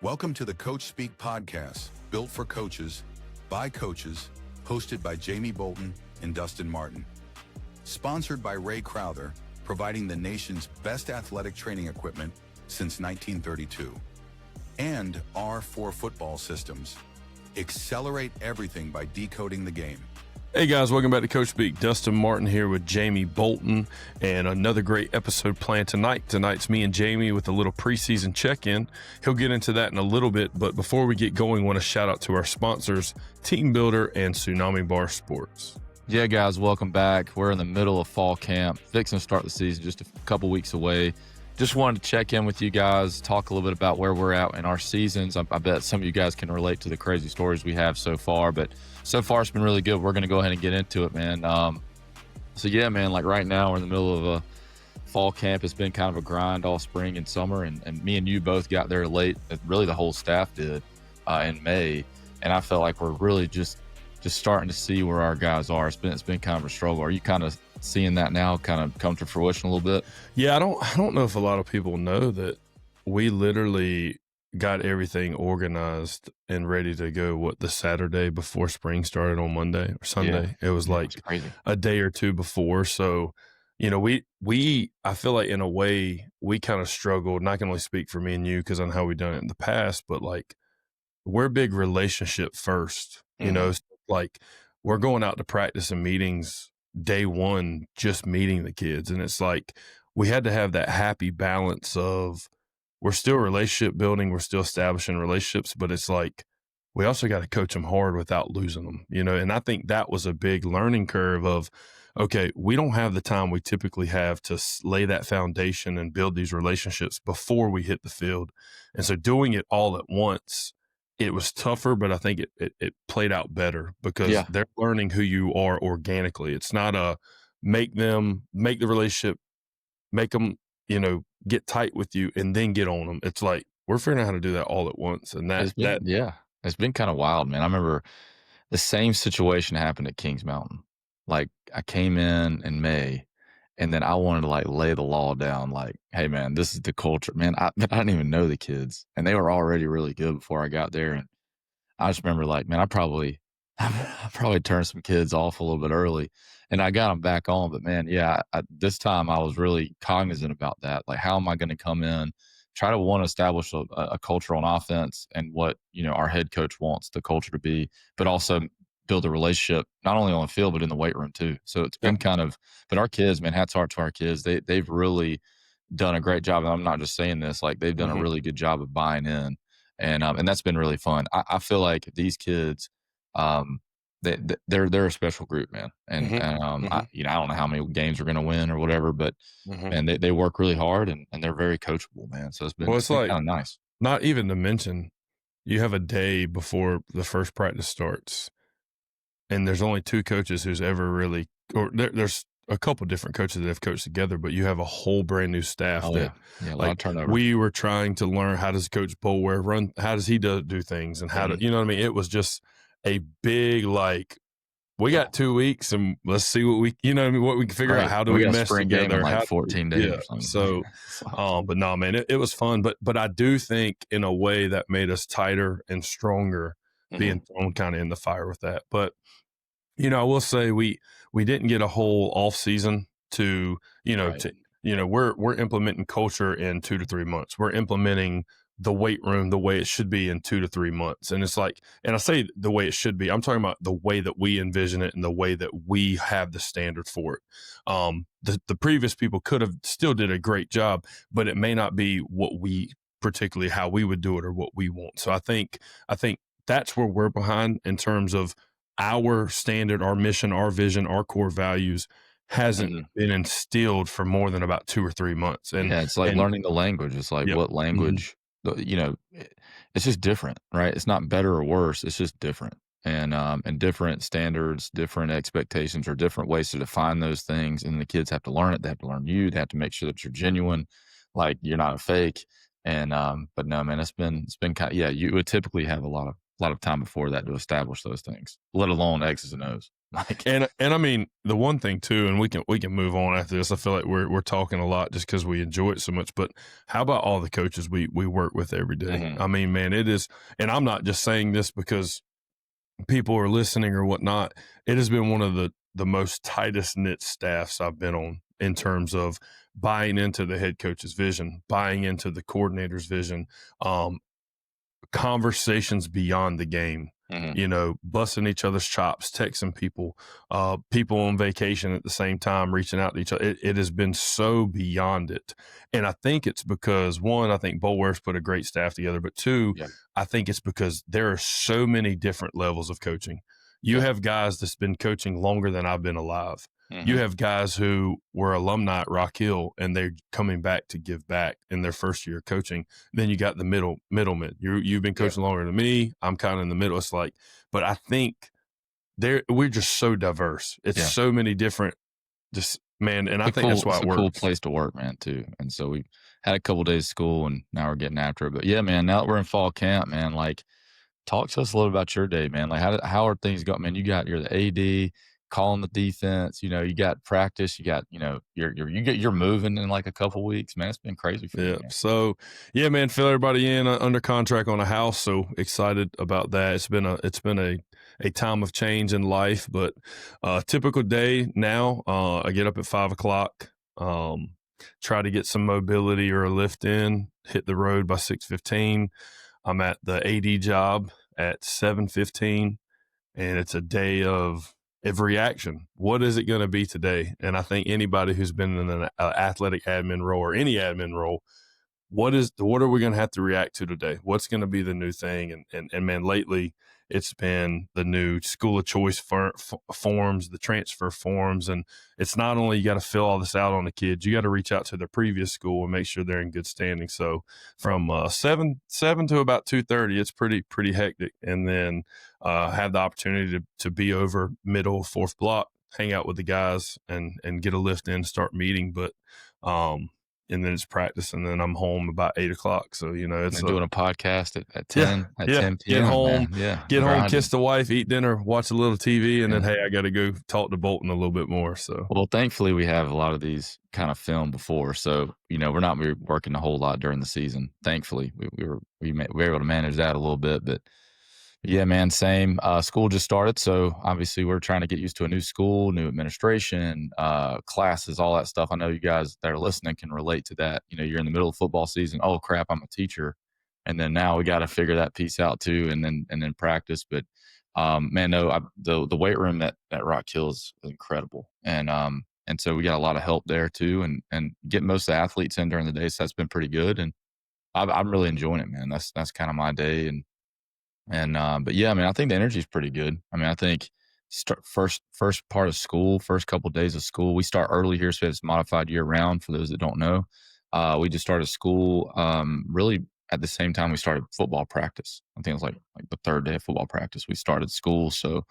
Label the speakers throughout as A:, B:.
A: Welcome to the CoachSpeak Podcast, built for coaches, by coaches, hosted by Jamie Bolton and Dustin Martin. Sponsored by Ray Crowther, providing the nation's best athletic training equipment since 1932. And R4 Football Systems. Accelerate everything by decoding the game.
B: Hey guys, welcome back to CoachSpeak. Dustin Martin here with Jamie Bolton, and another great episode planned tonight. Tonight's me and Jamie with a little preseason check-in. He'll get into that in a little bit, but before we get going, I want to shout out to our sponsors, Team Builder and Tsunami Bar Sports.
C: Yeah, guys, welcome back. We're in the middle of fall camp, fixing to start the season, just a couple weeks away. Just wanted to check in with you guys, talk a little bit about where we're at in our seasons. I bet some of you guys can relate to the crazy stories we have so far, but so far it's been really good. We're going to go ahead and get into it, man. So yeah, man, like right now we're in the middle of a fall camp. It's been kind of a grind all spring and summer, and me and you both got there late. Really, the whole staff did in May, and I felt like we're really just starting to see where our guys are. It's been kind of a struggle. Are you kind of seeing that now kind of come to fruition a little bit?
B: Yeah, I don't know if a lot of people know that we literally got everything organized and ready to go the Saturday before spring started on Monday or Sunday. Yeah. It was like a day or two before. So, you know, I feel like in a way we kind of struggled, and I can only speak for me and you because on how we've done it in the past, but like we're big relationship first, you know, like we're going out to practice and meetings day one, just meeting the kids. And it's like, we had to have that happy balance of we're still relationship building, we're still establishing relationships, but it's like, we also got to coach them hard without losing them, you know? And I think that was a big learning curve of, okay, we don't have the time we typically have to lay that foundation and build these relationships before we hit the field. And so doing it all at once, it was tougher, but I think it played out better because they're learning who you are organically. It's not a make the relationship, make them, you know, get tight with you and then get on them. It's like, we're figuring out how to do that all at once. And
C: it's been kind of wild, man. I remember the same situation happened at Kings Mountain. Like I came in May, and then I wanted to like lay the law down, like, hey man, this is the culture, man. I didn't even know the kids, and they were already really good before I got there. And I just remember like, man, I probably turned some kids off a little bit early, and I got them back on. But man, this time I was really cognizant about that. Like, how am I going to come in, try to establish a culture on offense and what, you know, our head coach wants the culture to be, but also build a relationship, not only on the field, but in the weight room too. So it's been but our kids, man, hats off to our kids. They've really done a great job. And I'm not just saying this, like they've done a really good job of buying in. And that's been really fun. I feel like these kids, they're a special group, man. And I don't know how many games we're going to win or whatever, but man, they work really hard and they're very coachable, man. So it's been kind of nice.
B: Not even to mention, you have a day before the first practice starts, and there's only two coaches who's ever really, or there's a couple different coaches that have coached together, but you have a whole brand new staff
C: a lot of turnover.
B: We were trying to learn, how does Coach Bolware run? How does he do things? And how you know what I mean? It was just a big, like, we got 2 weeks and let's see what we can figure out. How do we mesh together?
C: In like 14 days or something.
B: So, but no, man, it was fun. But I do think in a way that made us tighter and stronger, being thrown kind of in the fire with that. But, you know, I will say we didn't get a whole off season to, we're implementing culture in 2 to 3 months. We're implementing the weight room the way it should be in 2 to 3 months. And it's like, and I say the way it should be, I'm talking about the way that we envision it and the way that we have the standard for it. The previous people could have still did a great job, but it may not be what we particularly how we would do it or what we want. So I think that's where we're behind in terms of our standard, our mission, our vision, our core values hasn't been instilled for more than about 2 or 3 months. And
C: it's like learning the language. It's like what language, it's just different, right? It's not better or worse. It's just different. And different standards, different expectations, or different ways to define those things. And the kids have to learn it. They have to learn you. They have to make sure that you're genuine, like you're not a fake. And, but no, man, it's been kind of, you would typically have a lot of time before that to establish those things, let alone X's and O's. Like,
B: And I mean, the one thing too, and we can move on after this. I feel like we're talking a lot just because we enjoy it so much. But how about all the coaches we work with every day?
C: Mhm.
B: I mean, man, it is, and I'm not just saying this because people are listening or whatnot. It has been one of the most tightest knit staffs I've been on in terms of buying into the head coach's vision, buying into the coordinator's vision, conversations beyond the game, busting each other's chops, texting people, people on vacation at the same time, reaching out to each other. It has been so beyond it. And I think it's because, one, I think Bulwer's put a great staff together, but two,
C: Yeah.
B: I think it's because there are so many different levels of coaching. You
C: Yeah.
B: have guys that's been coaching longer than I've been alive.
C: Mhm.
B: You have guys who were alumni at Rock Hill and they're coming back to give back in their first year of coaching. Then you got the middlemen. You've been coaching longer than me. I'm kind of in the middle. It's like, but I think we're just so diverse. It's so many different, just man. And I think that's why it
C: it's a cool
B: works.
C: place to work, man, too. And so we had a couple days of school, and now we're getting after it. But yeah, man, now that we're in fall camp, man, like, talk to us a little about your day, man. Like, how are things going, man? You're the AD calling the defense. You got practice. You got, you're moving in like a couple weeks, man. It's been crazy for you,
B: Yeah.
C: man.
B: So, yeah, man, fill everybody in under contract on a house. So excited about that. It's been a time of change in life, but typical day now. I get up at 5:00. Try to get some mobility or a lift in. Hit the road by 6:15. I'm at the AD job at 7:15, and it's a day of every action. What is it going to be today? And I think anybody who's been in an athletic admin role or any admin role, what are we going to have to react to today? What's going to be the new thing? And man, lately it's been the new school of choice forms, the transfer forms. And it's not only you got to fill all this out on the kids, you got to reach out to their previous school and make sure they're in good standing. So from 7 to about 2:30, it's pretty hectic. And then have the opportunity to be over middle, fourth block, hang out with the guys and get a lift in, start meeting. But, and then it's practice, and then I'm home about 8:00. So, it's
C: doing a podcast at 10
B: 10
C: p.m.
B: Get home,
C: man.
B: get home,
C: Grinding.
B: kiss the wife, eat dinner, watch a little TV, and then, hey, I got to go talk to Bolton a little bit more. So,
C: Well, thankfully we have a lot of these kind of filmed before, so we're not working a whole lot during the season. Thankfully, we were able to manage that a little bit, but yeah, man, same. School just started, so obviously we're trying to get used to a new school, new administration, classes, all that stuff. I know you guys that are listening can relate to that. You're in the middle of football season. Oh crap, I'm a teacher, and then now we got to figure that piece out too, and then practice. But man, no, the weight room at Rock Hill is incredible, and so we got a lot of help there too, and getting most of the athletes in during the day, so that's been pretty good, and I'm really enjoying it, man. That's kind of my day, but yeah, I mean, I think the energy is pretty good. I mean, I think first part of school, first couple of days of school, we start early here, so it's modified year round. For those that don't know, we just started school really at the same time we started football practice. I think it was like the third day of football practice we started school. So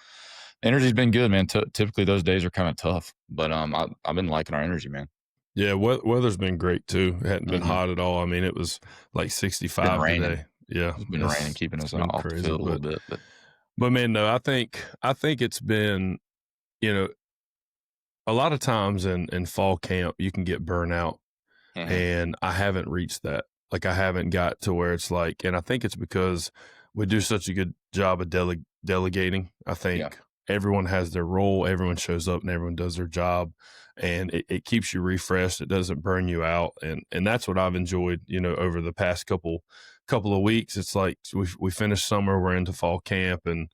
C: energy's been good, man. Typically those days are kind of tough, but I've been liking our energy, man.
B: Yeah, weather's been great too. It hadn't been hot at all. I mean, it was like 65 today. Yeah,
C: it's been raining, keeping us off the field a little bit.
B: But man, no, I think it's been, a lot of times in fall camp you can get burnout, and I haven't reached that. Like I haven't got to where it's like, and I think it's because we do such a good job of delegating. I think everyone has their role, everyone shows up, and everyone does their job, and it keeps you refreshed. It doesn't burn you out, and that's what I've enjoyed. Over the past couple of weeks, it's like we finished summer, we're into fall camp, and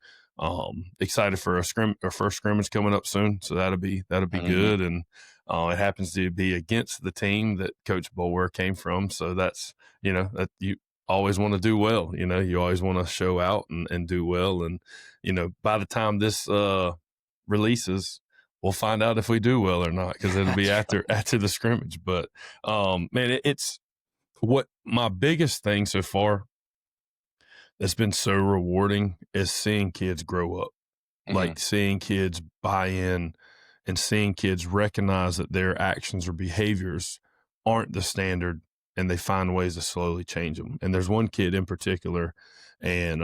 B: excited for our first scrimmage coming up soon. So that'll be good, and it happens to be against the team that Coach Bulwer came from. So that's that you always want to do well. You always want to show out and do well, and by the time this releases, we'll find out if we do well or not, because it'll be after the scrimmage. But man, it's what my biggest thing so far that's been so rewarding is seeing kids grow up, like seeing kids buy in and seeing kids recognize that their actions or behaviors aren't the standard, and they find ways to slowly change them. And there's one kid in particular, and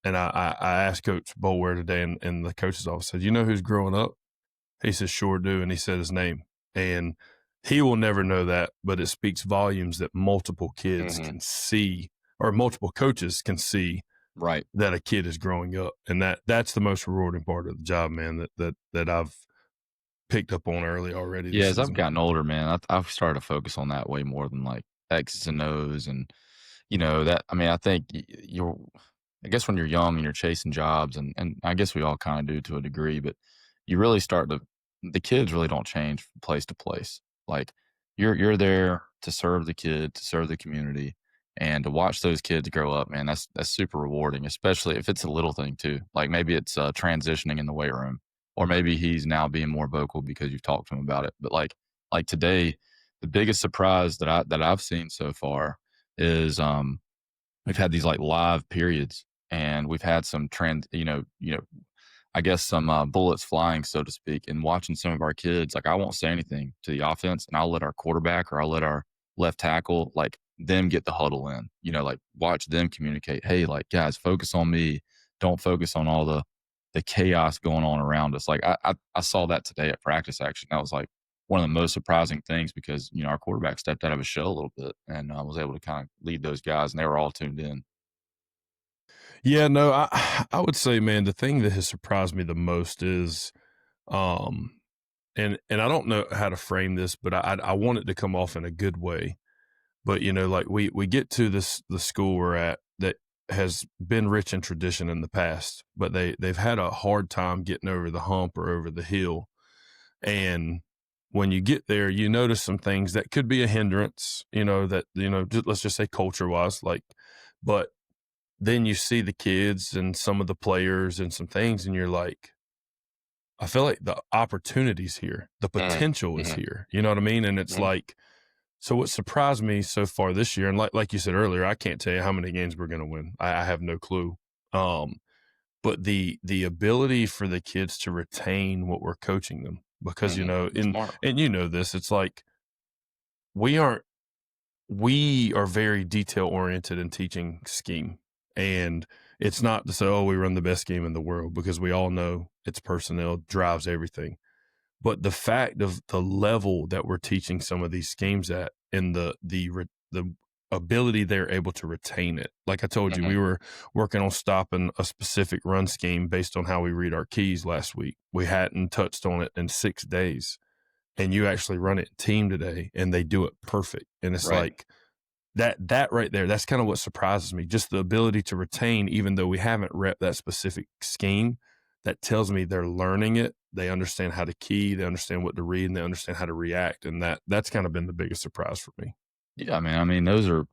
B: And I asked Coach Bolware today in the coach's office, said, you know who's growing up? He said, sure do. And he said his name. And he will never know that, but it speaks volumes that multiple kids can see, or multiple coaches can see,
C: right,
B: that a kid is growing up. And that's the most rewarding part of the job, man, that I've picked up on early already.
C: Yeah, as I've
B: season.
C: gotten older, man, I've started to focus on that way more than like X's and O's, and that. I mean, I think you're. I guess when you're young and you're chasing jobs, and I guess we all kind of do to a degree, but you really start to. The kids really don't change from place to place. Like you're there to serve the kid, to serve the community, and to watch those kids grow up, man. That's super rewarding, especially if it's a little thing too. Like maybe it's transitioning in the weight room, or maybe he's now being more vocal because you've talked to him about it. But like today, the biggest surprise that I've seen so far is we've had these like live periods, and we've had some I guess some bullets flying, so to speak, and watching some of our kids. Like I won't say anything to the offense, and I'll let our quarterback or I'll let our left tackle like them get the huddle in. Like watch them communicate. Hey, like guys, focus on me. Don't focus on all the chaos going on around us. Like I saw that today at practice. Actually, that was like one of the most surprising things because our quarterback stepped out of his shell a little bit and was able to kind of lead those guys, and they were all tuned in.
B: Yeah, no, I would say, man, the thing that has surprised me the most is, and I don't know how to frame this, but I want it to come off in a good way. But like we get to the school we're at that has been rich in tradition in the past, but they've had a hard time getting over the hump or over the hill. And when you get there, you notice some things that could be a hindrance, let's just say culture wise, but then you see the kids and some of the players and some things, and you're like, I feel like the opportunity's here. The potential is here. You know what I mean? And it's like, so what surprised me so far this year, and like you said earlier, I can't tell you how many games we're going to win. I have no clue. But the ability for the kids to retain what we're coaching them, because, and this, it's like, we are very detail oriented in teaching scheme. And it's not to say, oh, we run the best game in the world, because we all know it's personnel drives everything. But the fact of the level that we're teaching some of these schemes at, and the ability they're able to retain it. Like I told you, we were working on stopping a specific run scheme based on how we read our keys last week. We hadn't touched on it in 6 days. And you actually run it team today, and they do it perfect. And it's like, that right there, that's kind of what surprises me. Just the ability to retain, even though we haven't repped that specific scheme, that tells me they're learning it. They understand how to key, they understand what to read, and they understand how to react. And that's kind of been the biggest surprise for me.
C: Yeah, man. I mean, those are,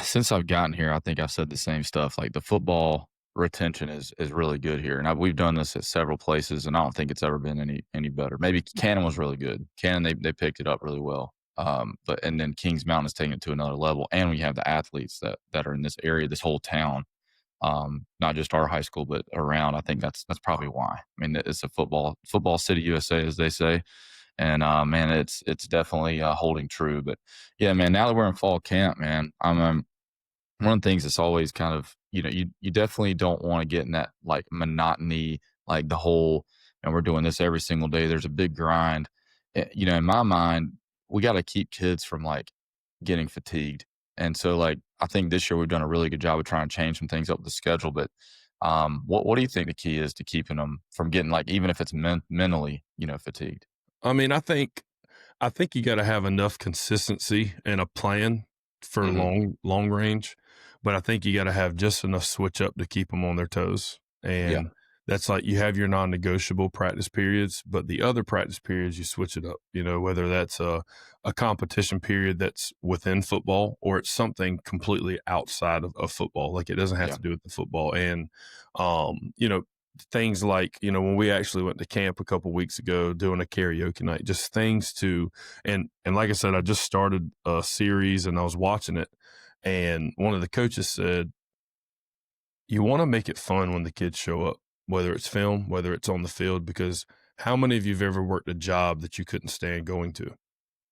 C: since I've gotten here, I think I've said the same stuff. Like the football retention is really good here. And we've done this at several places, and I don't think it's ever been any better. Maybe Cannon was really good. Cannon, they picked it up really well. And then Kings Mountain is taking it to another level. And we have the athletes that are in this area, this whole town, not just our high school, but around. I think that's probably why. I mean, it's a football city USA, as they say. And man, it's definitely holding true. But yeah, man, now that we're in fall camp, man, I'm one of the things that's always kind of, you definitely don't want to get in that like monotony, like the whole, and we're doing this every single day. There's a big grind. In my mind, we got to keep kids from like getting fatigued. And so like, I think this year we've done a really good job of trying to change some things up with the schedule. But what do you think the key is to keeping them from getting like, even if it's mentally, fatigued?
B: I mean, I think you got to have enough consistency and a plan for long range, but I think you got to have just enough switch up to keep them on their toes. And that's like, you have your non-negotiable practice periods, but the other practice periods, you switch it up, whether that's a competition period that's within football, or it's something completely outside of football. Like it doesn't have to do with the football. And, things like, when we actually went to camp a couple weeks ago doing a karaoke night, just things to, and like I said, I just started a series and I was watching it, and one of the coaches said, you want to make it fun when the kids show up, whether it's film, whether it's on the field, because how many of you have ever worked a job that you couldn't stand going to?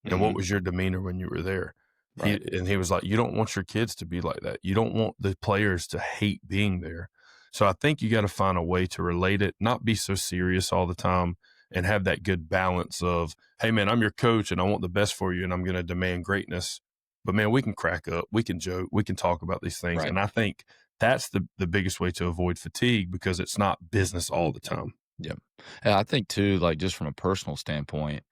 B: And what was your demeanor when you were there?
C: Right.
B: He was like, you don't want your kids to be like that. You don't want the players to hate being there. So I think you got to find a way to relate it, not be so serious all the time, and have that good balance of, hey, man, I'm your coach and I want the best for you and I'm going to demand greatness. But, man, we can crack up. We can joke. We can talk about these things.
C: Right.
B: And I think that's the biggest way to avoid fatigue, because it's not business all the time.
C: Yeah. And I think, too, like just from a personal standpoint,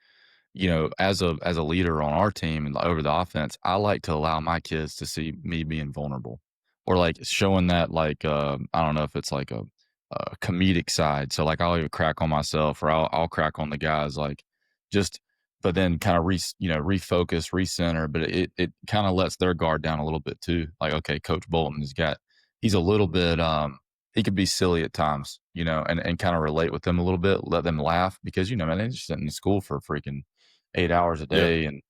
C: you know, as a leader on our team and over the offense, I like to allow my kids to see me being vulnerable, or like showing that, like, I don't know if it's like a comedic side. So like I'll either crack on myself or I'll crack on the guys, like just, but then kind of refocus, recenter. But it kind of lets their guard down a little bit too. Like, okay, Coach Bolton he's a little bit, he could be silly at times, you know, and kind of relate with them a little bit, let them laugh, because, you know, man, they're just sitting in school for freaking 8 hours a day. And,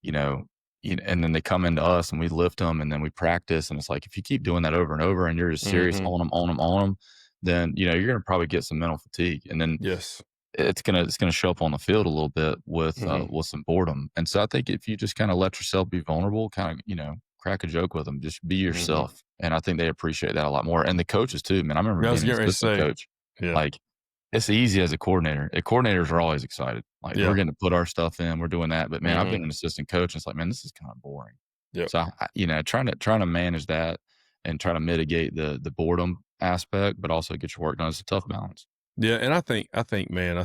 C: you know, and then they come into us and we lift them and then we practice. And it's like, if you keep doing that over and over and you're just serious on them, then, you know, you're going to probably get some mental fatigue. And then it's going to show up on the field a little bit with some boredom. And so I think if you just kind of let yourself be vulnerable, kind of, you know, crack a joke with them, just be yourself. And I think they appreciate that a lot more. And the coaches too, man. I remember being an assistant coach. Like, it's easy as a coordinator. Coordinators are always excited. Like, we're going to put our stuff in, we're doing that. But man, I've been an assistant coach, and it's like, man, this is kind of boring. So you know, trying to manage that and try to mitigate the boredom aspect, but also get your work done is a tough balance.
B: Yeah, and I think, man,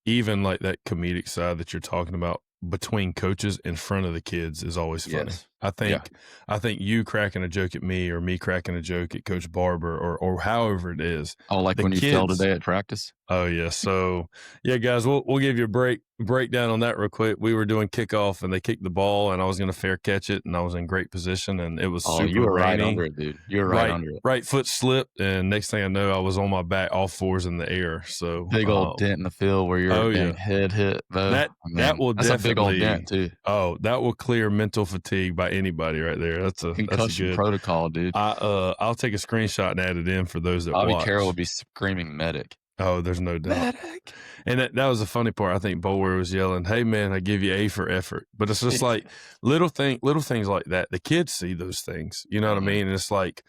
B: even like that comedic side that you're talking about between coaches in front of the kids is always funny. I think you cracking a joke at me or me cracking a joke at Coach Barber or however it is.
C: Oh, like when you fell today at practice?
B: Oh, yeah. So, yeah, guys, we'll give you a breakdown on that real quick. We were doing kickoff and they kicked the ball and I was going to fair catch it and I was in great position and it was super
C: you were
B: rainy.
C: Right under it, dude. You were right under it.
B: Right foot slipped and next thing I know, I was on my back, all fours in the air. So
C: big old dent in the field where your head hit.
B: That's a big
C: old dent too.
B: Oh, that will clear mental fatigue by anybody right there. That's a
C: concussion protocol, dude.
B: I'll take a screenshot and add it in for those that
C: Bobby
B: watch.
C: Carroll would be screaming medic.
B: Oh, there's no doubt.
C: Medic.
B: And that was the funny part. I think Bower was yelling, "Hey man, I give you A for effort." But it's just like little things like that. The kids see those things. You know what I mean? And it's like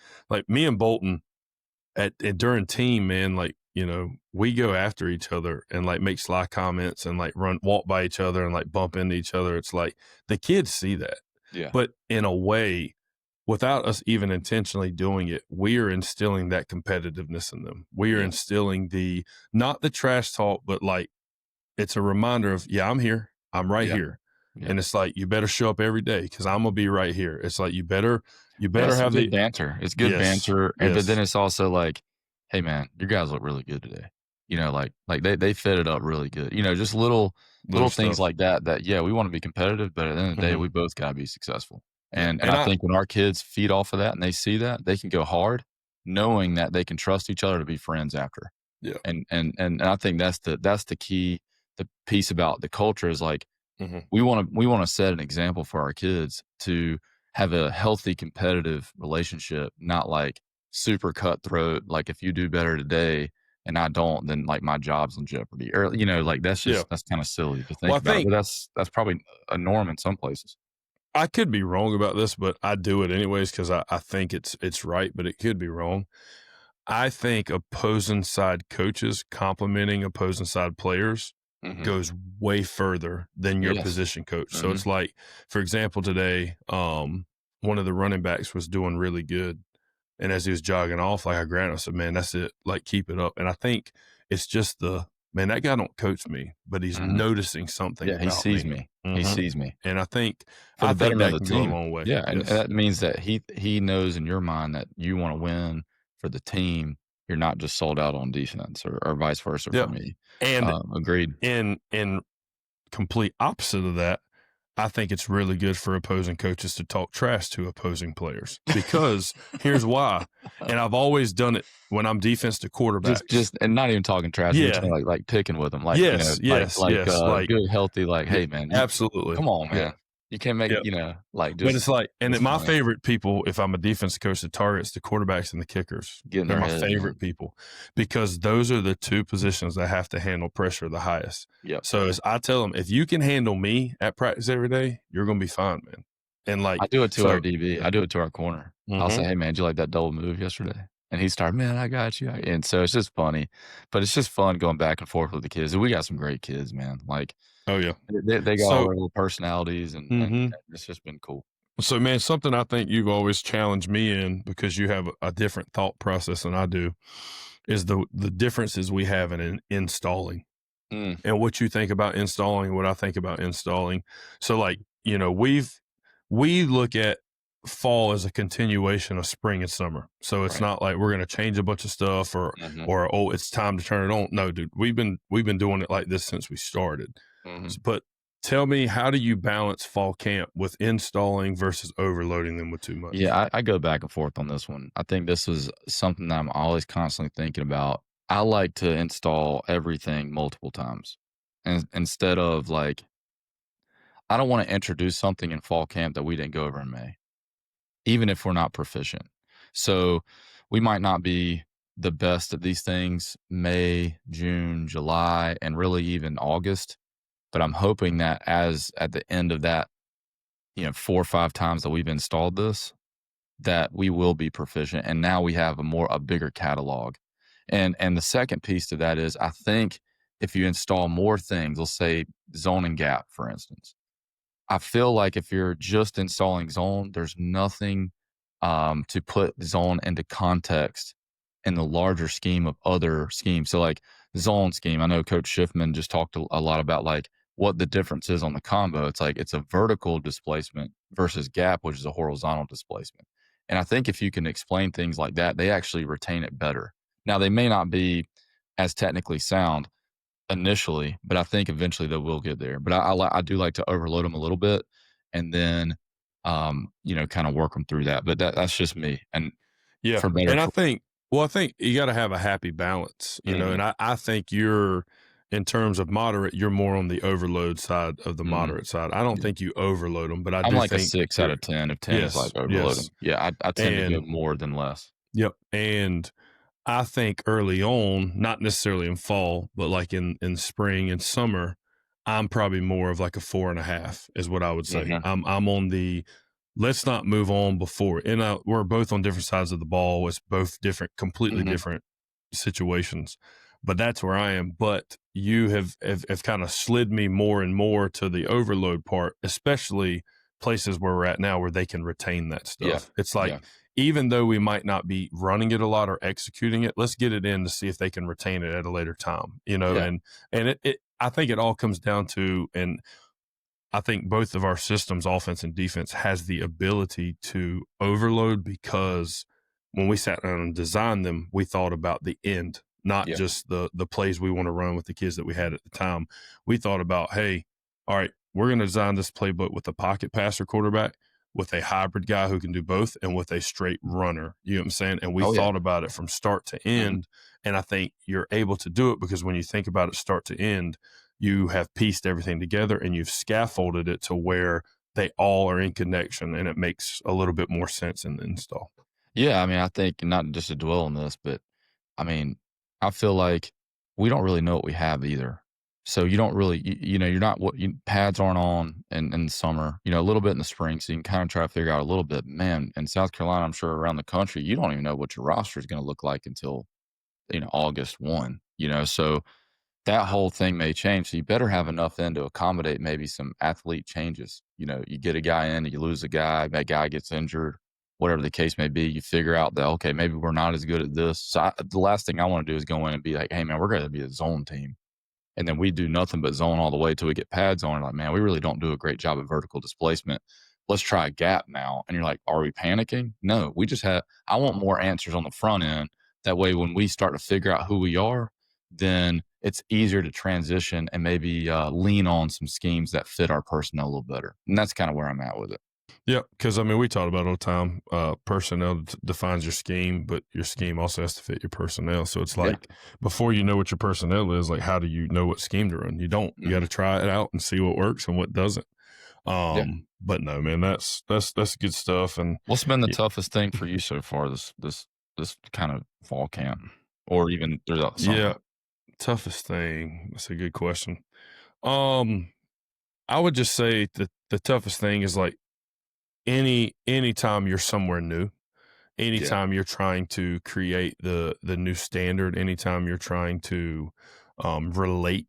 B: me and Bolton during team, man, like, you know, we go after each other and like make sly comments and like walk by each other and like bump into each other. It's like the kids see that.
C: Yeah.
B: But in a way, without us even intentionally doing it, we are instilling that competitiveness in them. We are instilling not the trash talk, but like, it's a reminder of, I'm here. I'm right here. Yeah. And it's like, you better show up every day because I'm going to be right here. It's like, you better have
C: good banter. It's good banter. But then it's also like, hey man, you guys look really good today. You know, like they fit it up really good. You know, just little things like that, we want to be competitive, but at the end of the day, we both got to be successful. And I think when our kids feed off of that and they see that, they can go hard knowing that they can trust each other to be friends after.
B: Yeah.
C: And I think that's the key, the piece about the culture is like, we want to set an example for our kids to have a healthy competitive relationship, not like super cutthroat. Like if you do better today and I don't, then like my job's in jeopardy, or, you know, like that's kind of silly to think about. But that's probably a norm in some places.
B: I could be wrong about this, but I do it anyways because I think it's right, but it could be wrong. I think opposing side coaches complimenting opposing side players goes way further than your position coach. So it's like, for example, today, one of the running backs was doing really good. And as he was jogging off, like I grabbed him, I said, "Man, that's it. Like, keep it up." And I think it's just man, that guy don't coach me, but he's noticing something.
C: Yeah, he sees me. He sees me.
B: And I think
C: that
B: can
C: go
B: a long way.
C: Yeah, and that means that he knows in your mind that you want to win for the team. You're not just sold out on defense or vice versa for me.
B: And
C: agreed.
B: In complete opposite of that, I think it's really good for opposing coaches to talk trash to opposing players because here's why. And I've always done it when I'm defense to quarterbacks.
C: Just and not even talking trash, like picking with them. Like, good, healthy, like, hey man,
B: absolutely.
C: Come on, man. Yeah. You can't make, you know, like, just.
B: But it's like, and my favorite people, if I'm a defensive coach, the targets, the quarterbacks and the kickers. They're my favorite people because those are the two positions that have to handle pressure the highest.
C: Yep.
B: So as I tell them, if you can handle me at practice every day, you're going to be fine, man. And like,
C: I do it to
B: so
C: our DB. I do it to our corner. I'll say, "Hey, man, did you like that double move yesterday?" And he started, "Man, I got you." And so it's just funny, but it's just fun going back and forth with the kids. And we got some great kids, man. Like
B: oh yeah.
C: they got all
B: So,
C: their little personalities, and it's just been cool.
B: so man, something I think you've always challenged me in, because you have a different thought process than I do, is the differences we have in installing.
C: Mm,
B: And what you think about installing, what I think about installing. So like, you know, we look at fall as a continuation of spring and summer. So it's
C: right.
B: not like we're going to change a bunch of stuff or oh, it's time to turn it on. No, dude, we've been doing it like this since we started. But tell me, how do you balance fall camp with installing versus overloading them with too much?
C: Yeah, I go back and forth on this one. I think this is something that I'm always constantly thinking about. I like to install everything multiple times. And instead of like, I don't want to introduce something in fall camp that we didn't go over in May, even if we're not proficient. So we might not be the best at these things May, June, July, and really even August. But I'm hoping that as at the end of that, 4 or 5 times that we've installed this, that we will be proficient. And now we have a bigger catalog. And the second piece to that is, I think if you install more things, let's say zone and gap, for instance, I feel like if you're just installing zone, there's nothing to put zone into context in the larger scheme of other schemes. So like zone scheme, I know Coach Schiffman just talked a lot about like what the difference is on the combo. It's like it's a vertical displacement versus gap, which is a horizontal displacement. And I think if you can explain things like that, they actually retain it better. Now, they may not be as technically sound initially, but I think eventually they will get there. But I do like to overload them a little bit and then, kind of work them through that. But that's just me. And
B: Yeah.
C: for better,
B: And I think you got to have a happy balance, and I think in terms of moderate, you're more on the overload side of the moderate side. I don't think you overload them, but
C: I'm
B: do
C: like a
B: think
C: 6 out of 10 if 10 is like overloading. Yeah, I tend to go more than less.
B: Yep. And I think early on, not necessarily in fall, but like in spring and summer, I'm probably more of like a 4.5 is what I would say. I'm on the let's not move on before. And we're both on different sides of the ball. It's both completely different situations. But that's where I am. But you have kind of slid me more and more to the overload part, especially places where we're at now where they can retain that stuff.
C: Yeah.
B: It's like, even though we might not be running it a lot or executing it, let's get it in to see if they can retain it at a later time, and it I think it all comes down to, and I think both of our systems, offense and defense, has the ability to overload, because when we sat down and designed them, we thought about the end, not just the plays we want to run with the kids that we had at the time. We thought about, hey, all right, we're going to design this playbook with a pocket passer quarterback, with a hybrid guy who can do both, and with a straight runner. You know what I'm saying? And we thought about it from start to end. And I think you're able to do it because when you think about it start to end, you have pieced everything together and you've scaffolded it to where they all are in connection, and it makes a little bit more sense in the install.
C: Yeah, I mean, I think, not just to dwell on this, but I mean, I feel like we don't really know what we have either. So you don't really, you're not pads aren't on in the summer, a little bit in the spring. So you can kind of try to figure out a little bit. Man, in South Carolina, I'm sure around the country, you don't even know what your roster is going to look like until, August 1, so that whole thing may change. So you better have enough in to accommodate maybe some athlete changes. You get a guy in, you lose a guy, that guy gets injured, whatever the case may be. You figure out that, okay, maybe we're not as good at this. So the last thing I want to do is go in and be like, hey, man, we're going to be a zone team. And then we do nothing but zone all the way till we get pads on. Like, man, we really don't do a great job of vertical displacement. Let's try a gap now. And you're like, are we panicking? No, I want more answers on the front end. That way, when we start to figure out who we are, then it's easier to transition and maybe lean on some schemes that fit our personnel a little better. And that's kind of where I'm at with it.
B: Yeah, because, we talk about it all the time. Personnel defines your scheme, but your scheme also has to fit your personnel. So it's like, before you know what your personnel is, like, how do you know what scheme to run? You don't. You got to try it out and see what works and what doesn't. But no, man, that's good stuff. And
C: what's been the toughest thing for you so far this kind of fall camp, or even throughout summer?
B: Yeah, toughest thing. That's a good question. I would just say that the toughest thing is like anytime you're somewhere new, anytime you're trying to create the new standard, anytime you're trying to relate,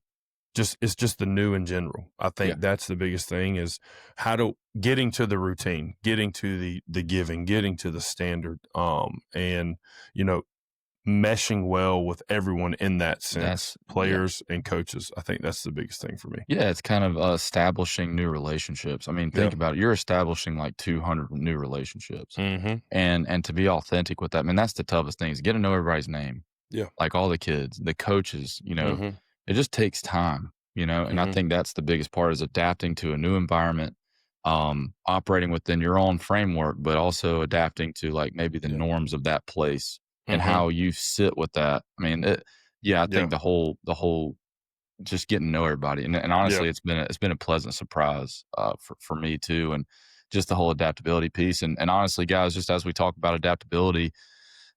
B: it's just the new in general. I think that's the biggest thing, is getting to the routine, getting to the giving, getting to the standard, and meshing well with everyone in that sense, players and coaches. I think that's the biggest thing for me.
C: Yeah, it's kind of establishing new relationships. I mean, think about it. You're establishing like 200 new relationships.
B: Mm-hmm.
C: And to be authentic with that, I mean, that's the toughest thing, is get to know everybody's name.
B: Yeah.
C: Like all the kids, the coaches, it just takes time, and I think that's the biggest part, is adapting to a new environment, operating within your own framework, but also adapting to like maybe the norms of that place and how you sit with that. I mean, I think the whole just getting to know everybody. And honestly, it's been a pleasant surprise for me too. And just the whole adaptability piece. And honestly, guys, just as we talk about adaptability,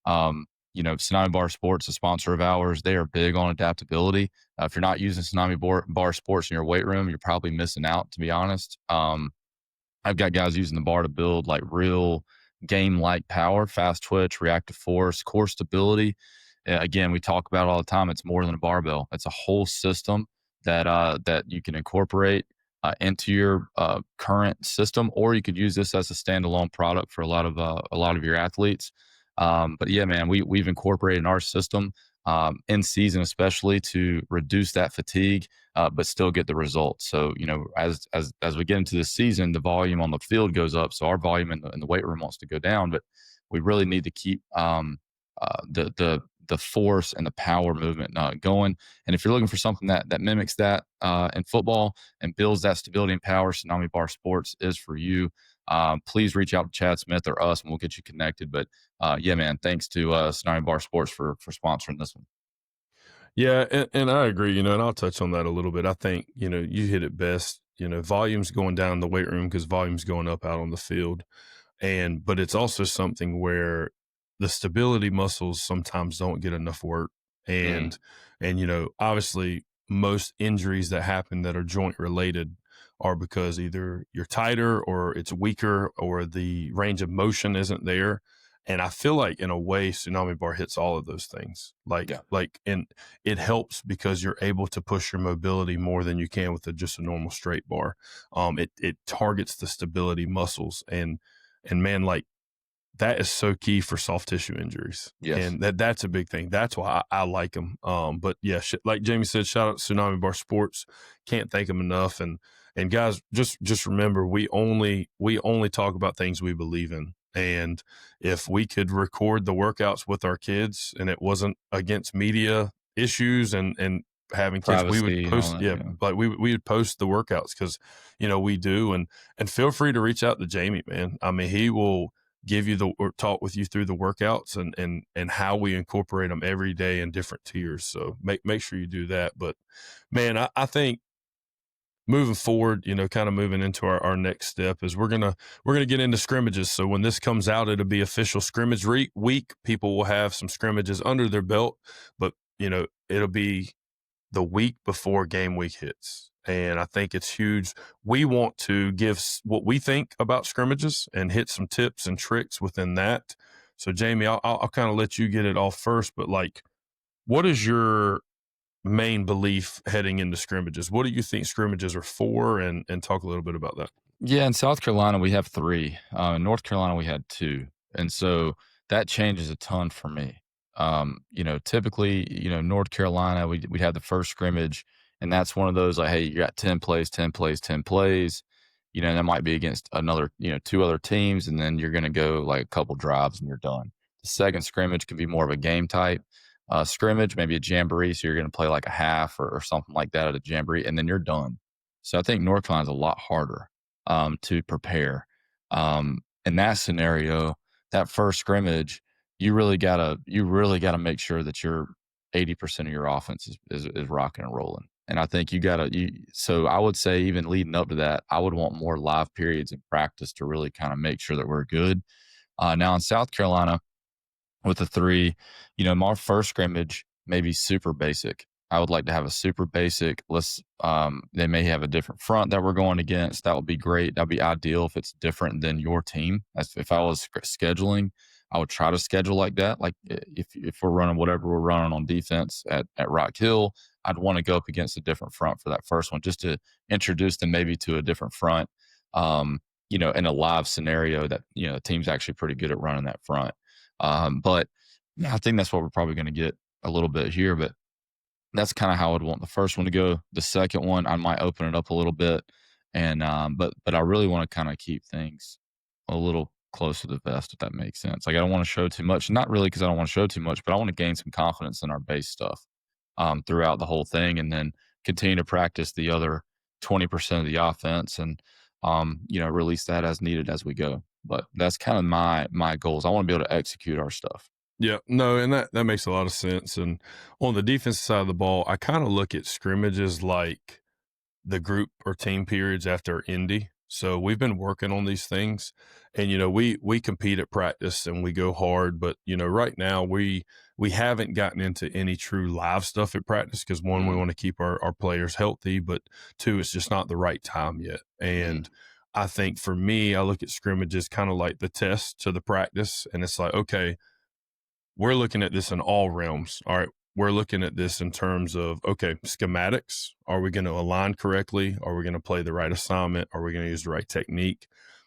C: Tsunami Bar Sports, a sponsor of ours, they are big on adaptability. If you're not using Tsunami Bar Sports in your weight room, you're probably missing out, to be honest. I've got guys using the bar to build like real game-like power, fast twitch, reactive force, core stability. Again, we talk about it all the time. It's more than a barbell. It's a whole system that you can incorporate into your current system, or you could use this as a standalone product for a lot of your athletes. But yeah, man, we've incorporated in our system in season, especially to reduce that fatigue, but still get the results. So, as we get into the season, the volume on the field goes up. So our volume in the weight room wants to go down, but we really need to keep the force and the power movement going. And if you're looking for something that mimics that in football and builds that stability and power, Tsunami Bar Sports is for you. Please reach out to Chad Smith or us, and we'll get you connected. But yeah, man, thanks to Tsunami Bar Sports for sponsoring this one.
B: Yeah, and I agree, and I'll touch on that a little bit. I think, you hit it best. Volume's going down in the weight room because volume's going up out on the field. But it's also something where the stability muscles sometimes don't get enough work. And obviously most injuries that happen that are joint related are because either you're tighter or it's weaker or the range of motion isn't there. And I feel like in a way, Tsunami Bar hits all of those things. And it helps because you're able to push your mobility more than you can with just a normal straight bar. It targets the stability muscles and man, like that is so key for soft tissue injuries.
C: Yes.
B: And that's a big thing. That's why I like them. But yeah, like Jamie said, shout out to Tsunami Bar Sports. Can't thank them enough. And guys, just remember, we only talk about things we believe in. And if we could record the workouts with our kids and it wasn't against media issues and having kids,
C: privacy,
B: we would post, like we would post the workouts because, we do. And feel free to reach out to Jamie, man. I mean, he will give you talk with you through the workouts and how we incorporate them every day in different tiers. So make sure you do that. But man, I think moving forward, kind of moving into our next step is we're gonna get into scrimmages. So when this comes out, it'll be official scrimmage week. People will have some scrimmages under their belt, but it'll be the week before game week hits. And I think it's huge. We want to give what we think about scrimmages and hit some tips and tricks within that. So Jamie, I'll kind of let you get it off first, but like, what is your main belief heading into scrimmages? What do you think scrimmages are for? And talk a little bit about that.
C: Yeah, in South Carolina, we have 3. In North Carolina, we had 2. And so that changes a ton for me. Typically, North Carolina, we had the first scrimmage, and that's one of those like, hey, you got 10 plays, 10 plays, 10 plays. That might be against another, 2 other teams, and then you're going to go like a couple drives and you're done. The second scrimmage can be more of a game type scrimmage, maybe a jamboree. So you're going to play like a half or something like that at a jamboree, and then you're done. So I think North Carolina's a lot harder to prepare. In that scenario, that first scrimmage, you really gotta make sure that your 80% of your offense is rocking and rolling. And I think so I would say even leading up to that, I would want more live periods in practice to really kind of make sure that we're good. Now in South Carolina with the 3, my first scrimmage may be super basic. I would like to have a super basic. They may have a different front that we're going against. That would be great. That'd be ideal if it's different than your team. If I was scheduling, I would try to schedule like that. Like if we're running whatever we're running on defense at Rock Hill, I'd want to go up against a different front for that first one, just to introduce them maybe to a different front. In a live scenario that, the team's actually pretty good at running that front. But I think that's what we're probably going to get a little bit here, but that's kind of how I'd want the first one to go. The second one, I might open it up a little bit, and but I really want to kind of keep things a little close to the vest, if that makes sense. Like I don't want to show too much, not really because I don't want to show too much, but I want to gain some confidence in our base stuff throughout the whole thing, and then continue to practice the other 20% of the offense, and release that as needed as we go. But that's kind of my goals. I want to be able to execute our stuff.
B: Yeah, no, and that makes a lot of sense. And on the defensive side of the ball, I kind of look at scrimmages like the group or team periods after Indy. So we've been working on these things, and we compete at practice and we go hard, but right now we haven't gotten into any true live stuff at practice because one, we want to keep our players healthy, but two, it's just not the right time yet. And I think for me, I look at scrimmages kind of like the test to the practice, and it's like, okay, we're looking at this in all realms. All right. We're looking at this in terms of, okay, schematics. Are we going to align correctly? Are we going to play the right assignment? Are we going to use the right technique?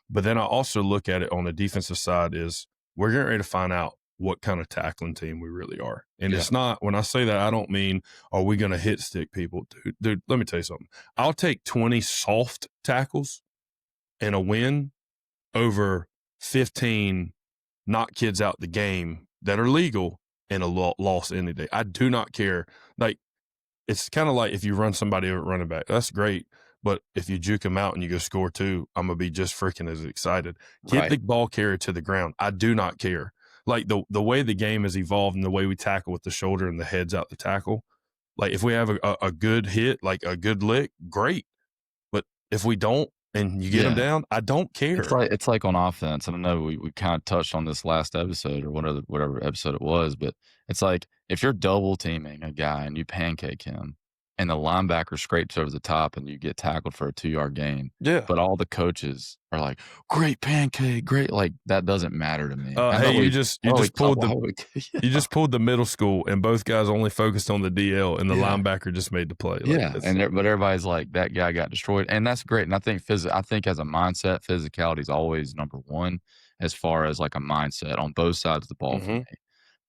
B: But then I also look at it on the defensive side is we're getting ready to find out what kind of tackling team we really are. And it's not, when I say that, I don't mean, are we going to hit stick people? Dude, let me tell you something. I'll take 20 soft tackles and a win over 15 knock kids out the game that are legal and a loss any day. I do not care. Like, it's kind of like if you run somebody over at running back, that's great. But if you juke them out and you go score 2, I'm going to be just freaking as excited. Get the ball carrier to the ground. I do not care. Like the way the game has evolved and the way we tackle with the shoulder and the heads out the tackle, like if we have a good hit, like a good lick, great. But if we don't, and you get them down, I don't care.
C: It's like on offense. And I know we kind of touched on this last episode or whatever episode it was, but it's like if you're double teaming a guy and you pancake him and the linebacker scrapes over the top and you get tackled for a 2-yard gain.
B: Yeah.
C: But all the coaches are like, great pancake, great. Like that doesn't matter to me.
B: Hey, you just pulled the middle school and both guys only focused on the DL and the linebacker just made the play.
C: But everybody's like, that guy got destroyed. And that's great. And I think as a mindset, physicality is always number one as far as like a mindset on both sides of the ball for me,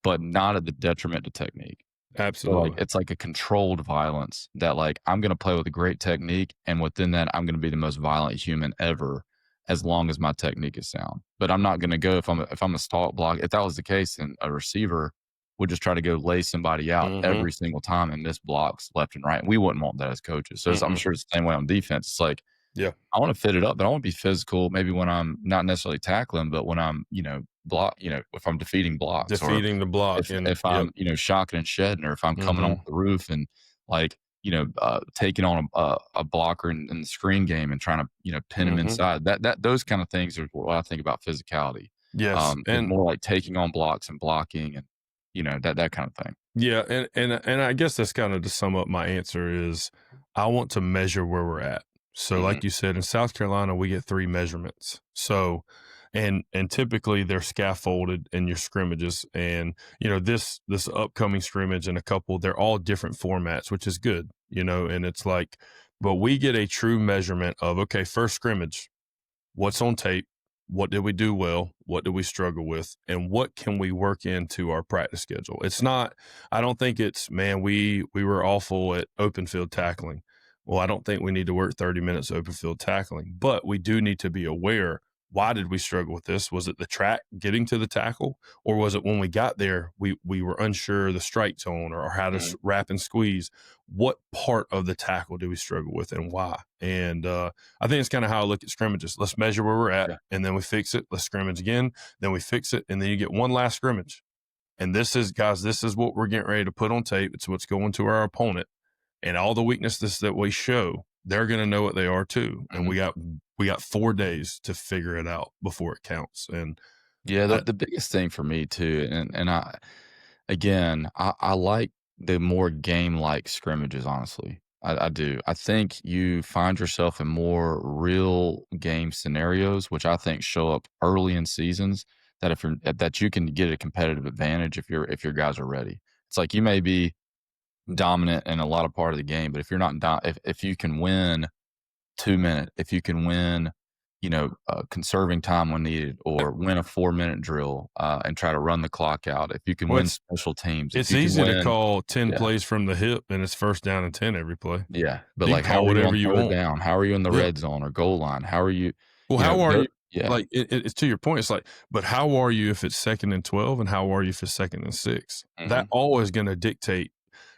C: but not at the detriment to technique.
B: Absolutely.
C: So it's like a controlled violence that like I'm going to play with a great technique, and within that I'm going to be the most violent human ever as long as my technique is sound. But I'm not going to go if I'm a stalk block. If that was the case, then a receiver would just try to go lay somebody out every single time and miss blocks left and right. And we wouldn't want that as coaches. So I'm sure it's the same way on defense. It's like, I want to fit it up, but I want to be physical. Maybe when I'm not necessarily tackling, but when I'm, block, if I'm defeating blocks,
B: the block,
C: if I'm, shocking and shedding, or if I'm coming off the roof and like, taking on a blocker in the screen game and trying to, pin him inside. Those kind of things are what I think about physicality.
B: Yes,
C: and more like taking on blocks and blocking and that kind of thing.
B: Yeah, and I guess that's kind of to sum up my answer is I want to measure where we're at. So like you said, in South Carolina, we get 3 measurements. So, and typically they're scaffolded in your scrimmages. And, this upcoming scrimmage and a couple, they're all different formats, which is good, and it's like, but we get a true measurement of, okay, first scrimmage, what's on tape? What did we do well? What did we struggle with? And what can we work into our practice schedule? It's not, I don't think it's, man, we were awful at open field tackling. Well, I don't think we need to work 30 minutes open field tackling, but we do need to be aware, why did we struggle with this? Was it the track getting to the tackle, or was it when we got there, we were unsure of the strike zone or how to wrap and squeeze? What part of the tackle do we struggle with and why? And I think it's kind of how I look at scrimmages. Let's measure where we're at and then we fix it. Let's scrimmage again. Then we fix it. And then you get one last scrimmage. And this is what we're getting ready to put on tape. It's what's going to our opponent. And all the weaknesses that we show, they're going to know what they are too. And we got 4 days to figure it out before it counts. And
C: the biggest thing for me too, and I like the more game-like scrimmages, honestly. I do. I think you find yourself in more real game scenarios, which I think show up early in seasons that you can get a competitive advantage if your guys are ready. It's like you may be dominant in a lot of part of the game, but if you're not if you can win 2 minute, if you can win, conserving time when needed, or win a 4-minute drill and try to run the clock out. If you can
B: Well,
C: win special teams,
B: it's
C: if you can
B: easy to
C: win,
B: call 10
C: yeah,
B: plays from the hip and it's 1st down and 10 every play.
C: yeah. But
B: You
C: like,
B: can
C: how
B: call
C: are you
B: whatever
C: on
B: you
C: 3rd
B: want.
C: down? How are you in the
B: Yeah.
C: red zone or goal line? How are you?
B: Well, how are you?
C: Yeah,
B: Like it's to your point. It's like, but how are you if it's 2nd and 12, and how are you if it's 2nd and 6? That always going to dictate.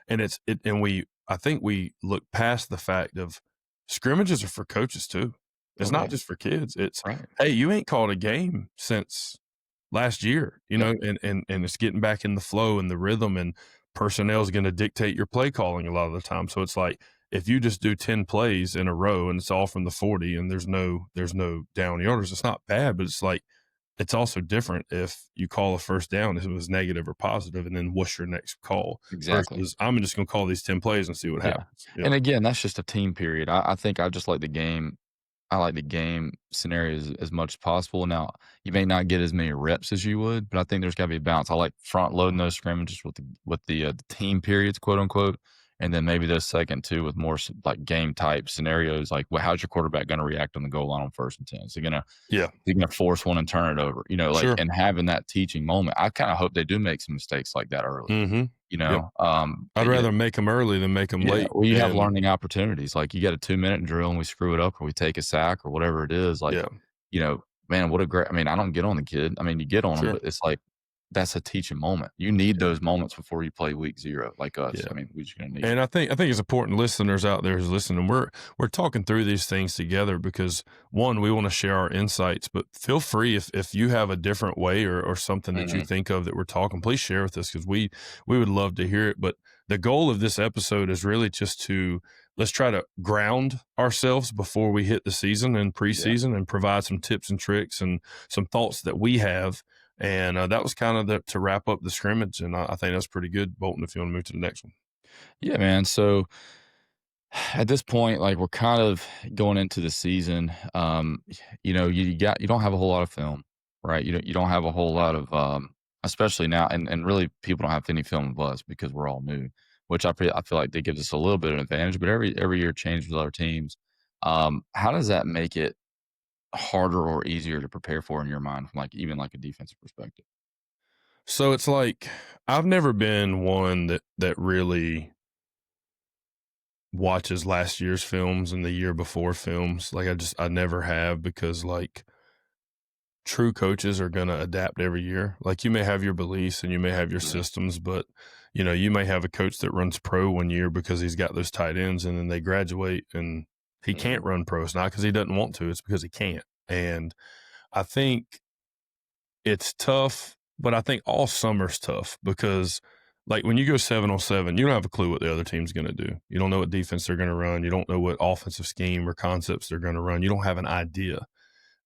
B: And I think we look past the fact of scrimmages are for coaches too. It's not just for kids. It's
C: right.
B: Hey, you ain't called a game since last year, and it's getting back in the flow and the rhythm, and personnel is going to dictate your play calling a lot of the time. So it's like, if you just do 10 plays in a row and it's all from the 40 and there's no down yarders, it's not bad, but it's like, it's also different if you call a 1st down, if it was negative or positive, and then what's your next call?
C: Exactly.
B: Versus, I'm just going to call these 10 plays and see what happens.
C: And again, that's just a team period. I think I just like the game. I like the game scenarios as much as possible. Now, you may not get as many reps as you would, but I think there's got to be a balance. I like front loading those scrimmages with the team periods, quote unquote, and then maybe those second two with more like game type scenarios. Like, well, how's your quarterback going to react on the goal line on 1st and 10? Is he gonna force one and turn it over?
B: Sure.
C: And having that teaching moment. I kind of hope they do make some mistakes like that early.
B: Mm-hmm. I'd rather make them early than make them late.
C: Well, you have learning opportunities. Like, you get a 2-minute drill and we screw it up, or we take a sack or whatever it is. Like, man, what a great, I don't get on the kid. You get on them, but it's like, that's a teaching moment. You need those moments before you play week 0, like us.
B: Yeah.
C: We're just going to need
B: And I think it's important, listeners out there who's listening, we're talking through these things together because, one, we want to share our insights, but feel free if you have a different way or something that you think of that we're talking, please share with us, because we would love to hear it. But the goal of this episode is really just let's try to ground ourselves before we hit the season and preseason, and provide some tips and tricks and some thoughts that we have. And that was kind of to wrap up the scrimmage. And I think that's pretty good. Bolton, if you want to move to the next one.
C: Yeah, man. So at this point, like, we're kind of going into the season. You don't have a whole lot of film, right? You don't have a whole lot of, especially now, and really people don't have any film of us because we're all new, which I feel like that gives us a little bit of an advantage. But every year changes with other teams. How does that make it harder or easier to prepare for in your mind, from even a defensive perspective?
B: So it's like, I've never been one that really watches last year's films and the year before films. I never have, because true coaches are going to adapt every year. Like, you may have your beliefs and you may have your systems, but you may have a coach that runs pro one year because he's got those tight ends, and then they graduate and he can't run pro. It's not because he doesn't want to, it's because he can't. And I think it's tough, but I think all summer's tough because, when you go 7-on-7, you don't have a clue what the other team's going to do. You don't know what defense they're going to run. You don't know what offensive scheme or concepts they're going to run. You don't have an idea.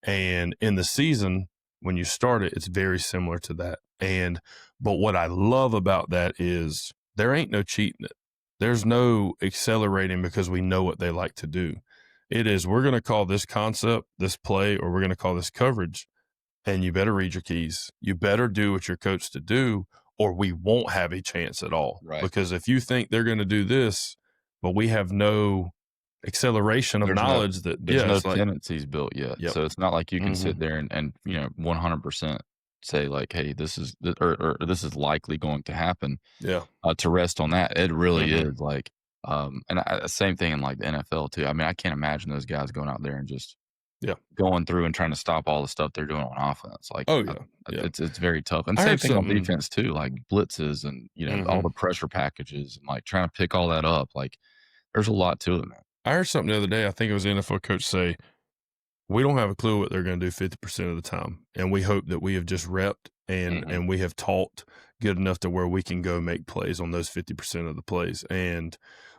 B: And in the season, when you start it, it's very similar to that. But what I love about that is there ain't no cheating it. There's no accelerating because we know what they like to do. It is, we're going to call this concept, this play, or we're going to call this coverage, and you better read your keys. You better do what you're coached to do, or we won't have a chance at all.
C: Right.
B: Because if you think they're going to do this, but we have no acceleration of knowledge,
C: there's no tendencies built yet.
B: Yep.
C: So it's not like you can sit there and 100% say hey, this is or this is likely going to happen.
B: Yeah.
C: To rest on that, it really is same thing in the NFL too. I can't imagine those guys going out there and just going through and trying to stop all the stuff they're doing on offense. It's very tough. And same thing on defense too, blitzes and all the pressure packages and trying to pick all that up. There's a lot to it, man.
B: I heard something the other day. I think it was an NFL coach say, we don't have a clue what they're going to do 50% of the time. And we hope that we have just repped and we have taught good enough to where we can go make plays on those 50% of the plays. And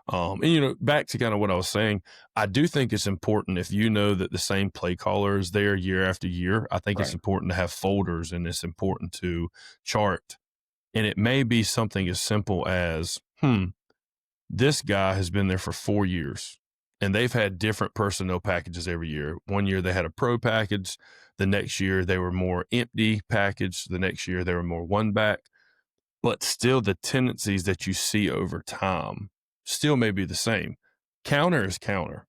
B: back to kind of what I was saying, I do think it's important, if you know that the same play caller is there year after year, I think it's important to have folders, and it's important to chart. And it may be something as simple as, this guy has been there for 4 years and they've had different personnel packages every year. One year they had a pro package. The next year they were more empty package. The next year they were more one back. But still the tendencies that you see over time still may be the same. Counter is counter,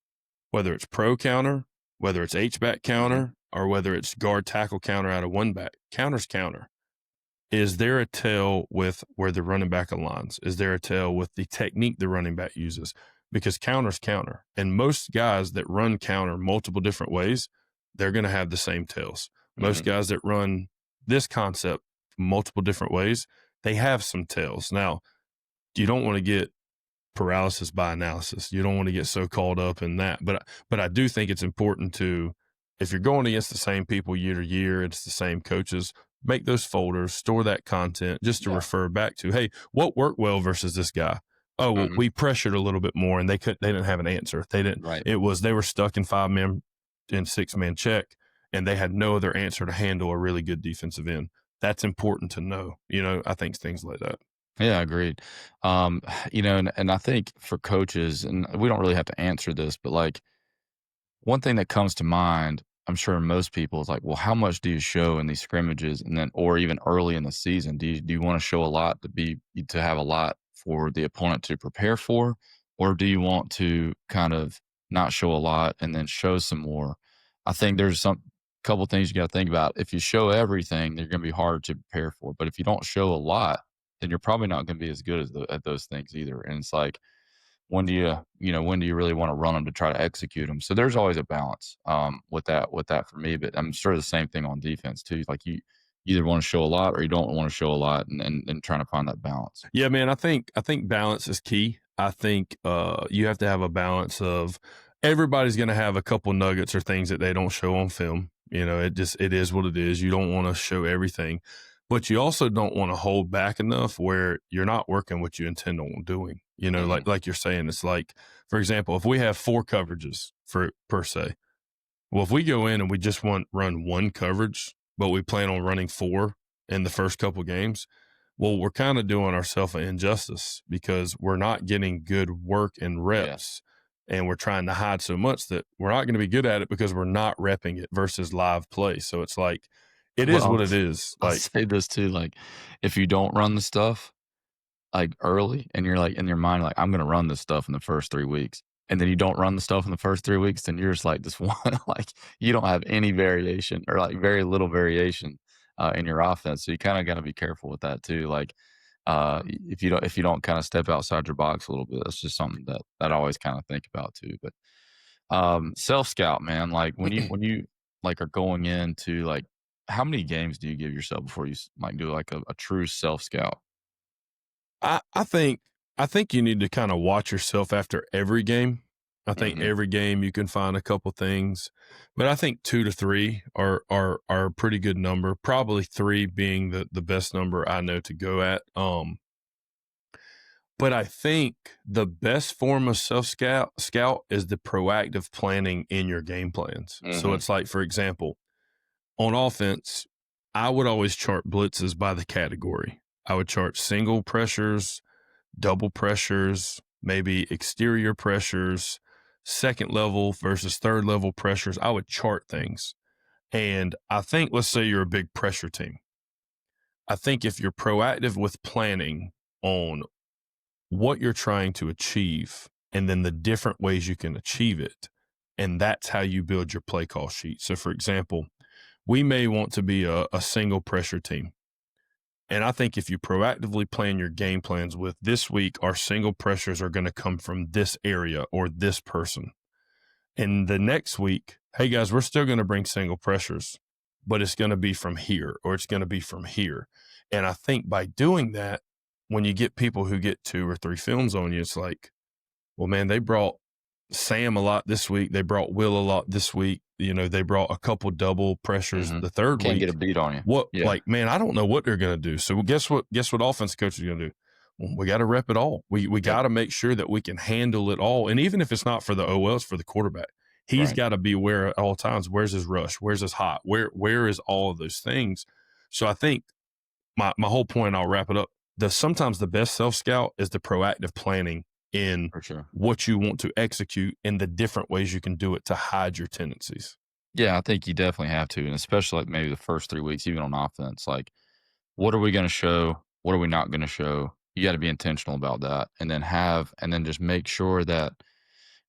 B: whether it's pro counter, whether it's H-back counter, or whether it's guard tackle counter out of one back. Counter's counter. Is there a tell with where the running back aligns? Is there a tell with the technique the running back uses? Because counter's counter. And most guys that run counter multiple different ways, they're going to have the same tells. Most guys that run this concept multiple different ways, they have some tells. Now, you don't want to get paralysis by analysis. You don't want to get so caught up in that. But I do think it's important to, if you're going against the same people year to year, it's the same coaches, make those folders, store that content just to refer back to, hey, what worked well versus this guy? Oh, well, we pressured a little bit more and they didn't have an answer. They didn't, they were stuck in 5-man and 6-man check and they had no other answer to handle a really good defensive end. That's important to know. I think things like that.
C: Yeah, agreed. And I think for coaches, and we don't really have to answer this, but like one thing that comes to mind, I'm sure most people is like, well, how much do you show in these scrimmages, and then, or even early in the season? Do you want to show a lot to have a lot for the opponent to prepare for, or do you want to kind of not show a lot and then show some more? I think there's couple things you got to think about. If you show everything, they're going to be hard to prepare for. But if you don't show a lot, then you're probably not going to be as good at those things either. And it's like, when do you really want to run them to try to execute them? So there's always a balance with that for me. But I'm sure the same thing on defense too. Like you either want to show a lot or you don't want to show a lot, and trying to find that balance.
B: Yeah, man. I think balance is key. I think you have to have a balance of everybody's going to have a couple nuggets or things that they don't show on film. It is what it is. You don't want to show everything, but you also don't want to hold back enough where you're not working what you intend on doing. Like you're saying, it's like, for example, if we have 4 coverages per se, well, if we go in and we just run one coverage, but we plan on running 4 in the first couple games, well, we're kind of doing ourselves an injustice because we're not getting good work and reps. And we're trying to hide so much that we're not going to be good at it because we're not repping it versus live play. So it's like, it is what it is.
C: I'll say this too, like if you don't run the stuff like early and you're like in your mind, like I'm going to run this stuff in the first 3 weeks, and then you don't run the stuff in the first 3 weeks, then you're just like this one, like you don't have any variation or like very little variation in your offense. So you kind of got to be careful with that too. Like, if you don't kind of step outside your box a little bit, that's just something that I always kind of think about too. But self scout, man, like when you like are going into like, how many games do you give yourself before you like do like a true self scout?
B: I think you need to kind of watch yourself after every game. I think every game you can find a couple things, but I think 2 to 3 are a pretty good number. Probably 3 being the best number I know to go at. But I think the best form of scout is the proactive planning in your game plans. So it's like, for example, on offense, I would always chart blitzes by the category. I would chart single pressures, double pressures, maybe exterior pressures, second level versus third level pressures. I would chart things. And I think, let's say you're a big pressure team. I think if you're proactive with planning on what you're trying to achieve and then the different ways you can achieve it, and that's how you build your play call sheet. So, for example, we may want to be a single pressure team. And I think if you proactively plan your game plans with this week, our single pressures are going to come from this area or this person. And the next week, hey guys, we're still going to bring single pressures, but it's going to be from here or it's going to be from here. And I think by doing that, when you get people who get 2 or 3 films on you, it's like, well, man, they brought Sam a lot this week. They brought Will a lot this week. They brought a couple double pressures the third week.
C: Can't get a beat on you.
B: Like, man, I don't know what they're going to do. So guess what offense coach is going to do? Well, we got to rep it all. We got to make sure that we can handle it all. And even if it's not for the OL, it's for the quarterback. He's got to be aware at all times. Where's his rush? Where's his hot? Where is all of those things? So I think my whole point, I'll wrap it up. sometimes the best self-scout is the proactive planning in
C: For sure.
B: what you want to execute and the different ways you can do it to hide your tendencies.
C: Yeah, I think you definitely have to, and especially like maybe the first 3 weeks, even on offense. Like, what are we going to show? What are we not going to show? You got to be intentional about that, and then just make sure that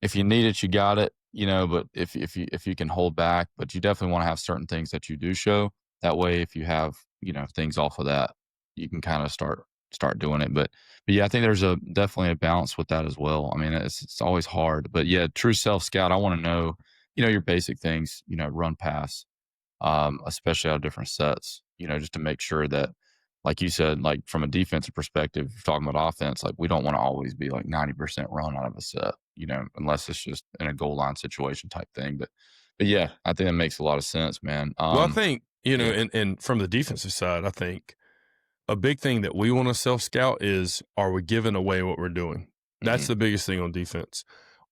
C: if you need it, you got it. But if you can hold back, but you definitely want to have certain things that you do show. That way, if you have things off of that, you can kind of start doing it. But yeah, I think there's definitely a balance with that as well. I mean, it's always hard, but yeah, true self scout. I want to know your basic things. Run pass, especially out of different sets. Just to make sure that, like you said, like from a defensive perspective, if you're talking about offense, like we don't want to always be like 90% run out of a set, unless it's just in a goal line situation type thing. But yeah, I think that makes a lot of sense, man.
B: Well, I think,
C: yeah.
B: and from the defensive side, I think a big thing that we want to self-scout is, are we giving away what we're doing? That's the biggest thing on defense.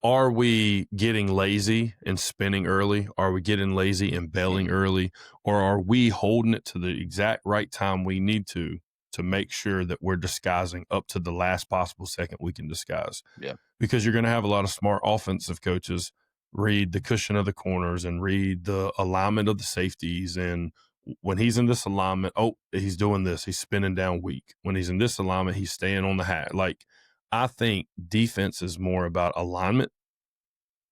B: Are we getting lazy and spinning early? Are we getting lazy and bailing early? Or are we holding it to the exact right time we need to make sure that we're disguising up to the last possible second we can disguise?
C: Yeah.
B: Because you're going to have a lot of smart offensive coaches read the cushion of the corners and read the alignment of the safeties. And when he's in this alignment, he's doing this. He's spinning down weak. When he's in this alignment, he's staying on the hat. Like, I think defense is more about alignment,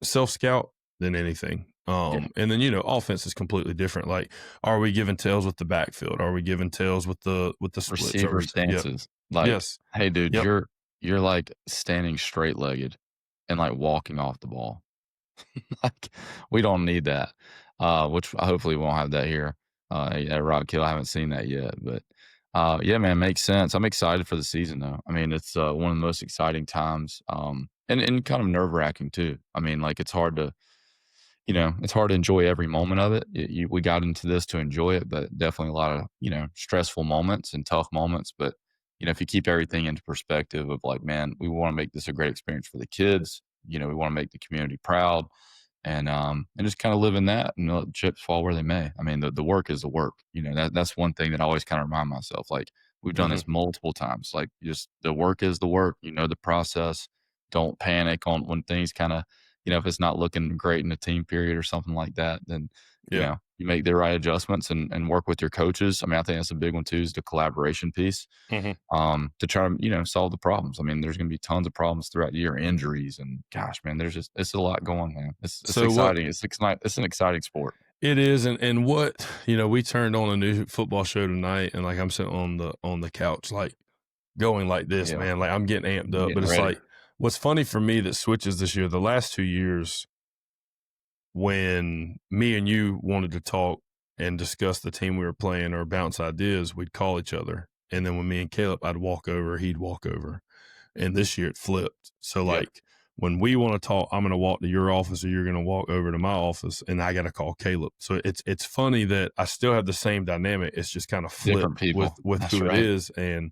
B: self-scout, than anything. And then, offense is completely different. Like, are we giving tails with the backfield? Are we giving tails with the splits?
C: Receiver stances? Yep. Like, yes. Hey, dude, you're like standing straight-legged and like walking off the ball. Like, we don't need that. Which hopefully we won't have that here at Rock Hill. I haven't seen that yet, but yeah, man, makes sense. I'm excited for the season, though. I mean, it's one of the most exciting times, and kind of nerve wracking too. I mean, like, it's hard to enjoy every moment of it. We got into this to enjoy it, but definitely a lot of stressful moments and tough moments. But if you keep everything into perspective of like, man, we want to make this a great experience for the kids. We want to make the community proud. And just kind of live in that and let the chips fall where they may. I mean, the work is the work. That's one thing that I always kind of remind myself. Like, we've done this multiple times. Like, just the work is the work. The process. Don't panic on when things kind of, if it's not looking great in a team period or something like that, then you make the right adjustments and work with your coaches. I mean, I think that's a big one too, is the collaboration piece, to try to, solve the problems. I mean, there's going to be tons of problems throughout the year, injuries, and gosh, man, it's a lot going, man. It's exciting. It's an exciting sport.
B: It is. And what, we turned on a new football show tonight, and like, I'm sitting on the couch, like going like this, man, like I'm getting amped up, but it's ready. Like, what's funny for me that switches this year, the last 2 years, when me and you wanted to talk and discuss the team we were playing or bounce ideas, we'd call each other. And then when me and Caleb, I'd walk over, he'd walk over. And this year it flipped. So like, when we want to talk, I'm going to walk to your office, or you're going to walk over to my office, and I got to call Caleb. So it's funny that I still have the same dynamic. It's just kind of flipped with who it is. And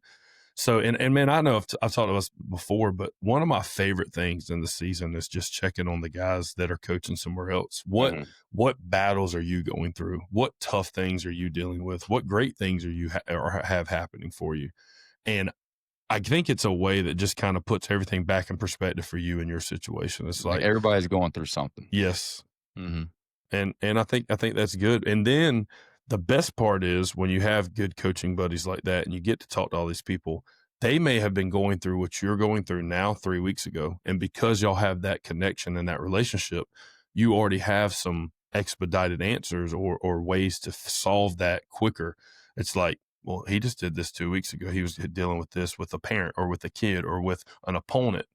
B: so, and man, I know I've talked to us before, but one of my favorite things in the season is just checking on the guys that are coaching somewhere else. What battles are you going through? What tough things are you dealing with? What great things are you have happening for you? And I think it's a way that just kind of puts everything back in perspective for you and your situation. It's like
C: everybody's going through something.
B: Yes. And I think that's good. And then the best part is when you have good coaching buddies like that and you get to talk to all these people, they may have been going through what you're going through now 3 weeks ago. And because y'all have that connection and that relationship, you already have some expedited answers or ways to solve that quicker. It's like, well, he just did this 2 weeks ago. He was dealing with this with a parent or with a kid or with an opponent.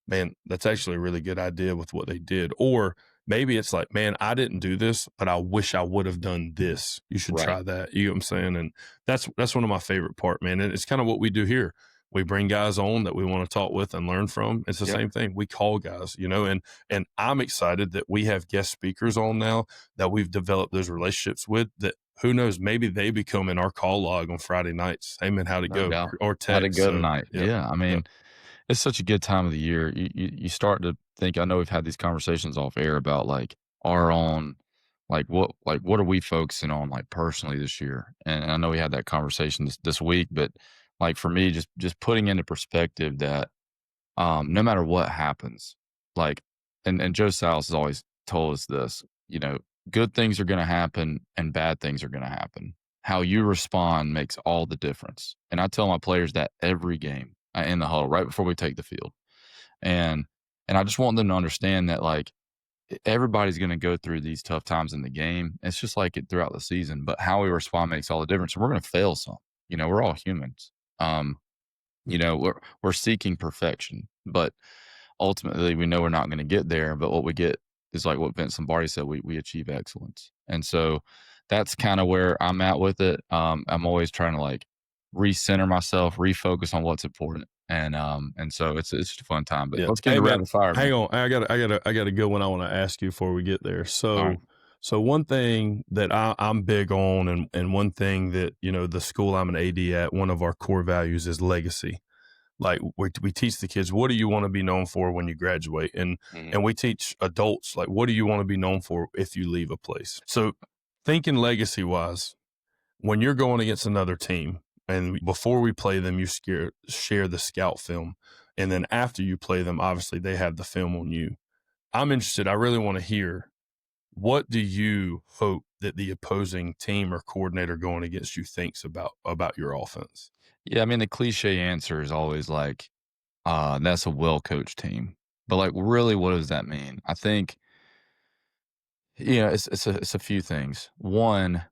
B: Man, that's actually a really good idea with what they did. Or maybe it's like, man, I didn't do this, but I wish I would have done this. You should try that. You know what I'm saying? And that's one of my favorite part, man. And it's kind of what we do here. We bring guys on that we want to talk with and learn from. It's the same thing. We call guys, and I'm excited that we have guest speakers on now that we've developed those relationships with, that who knows, maybe they become in our call log on Friday nights. Hey man, how'd it go? Or text.
C: How'd it go tonight? Yeah. I mean, it's such a good time of the year. You start to think, I know we've had these conversations off air about like our own, what are we focusing on like personally this year? And I know we had that conversation this week, but Like for me, just putting into perspective that no matter what happens, like, and Joe Salas has always told us this, good things are going to happen and bad things are going to happen. How you respond makes all the difference. And I tell my players that every game in the huddle right before we take the field. And I just want them to understand that, like, everybody's going to go through these tough times in the game. It's just like it throughout the season, but how we respond makes all the difference. And we're going to fail some. We're all humans. We're seeking perfection, but ultimately we know we're not going to get there. But what we get is like what Vince Lombardi said, we achieve excellence. And so that's kind of where I'm at with it. I'm always trying to like recenter myself, refocus on what's important. And so it's just a fun time. But let's get into rapid fire.
B: Hang on. I got a good one I want to ask you before we get there. So one thing that I'm big on, and one thing that, the school I'm an AD at, one of our core values is legacy. Like we teach the kids, what do you want to be known for when you graduate? And we teach adults, like, what do you want to be known for if you leave a place? So thinking legacy wise, when you're going against another team, and before we play them, you share the scout film. And then after you play them, obviously they have the film on you. I'm interested. I really want to hear, what do you hope that the opposing team or coordinator going against you thinks about your offense?
C: Yeah, I mean, the cliche answer is always like, that's a well-coached team. But like, really, what does that mean? I think, it's a few things. One,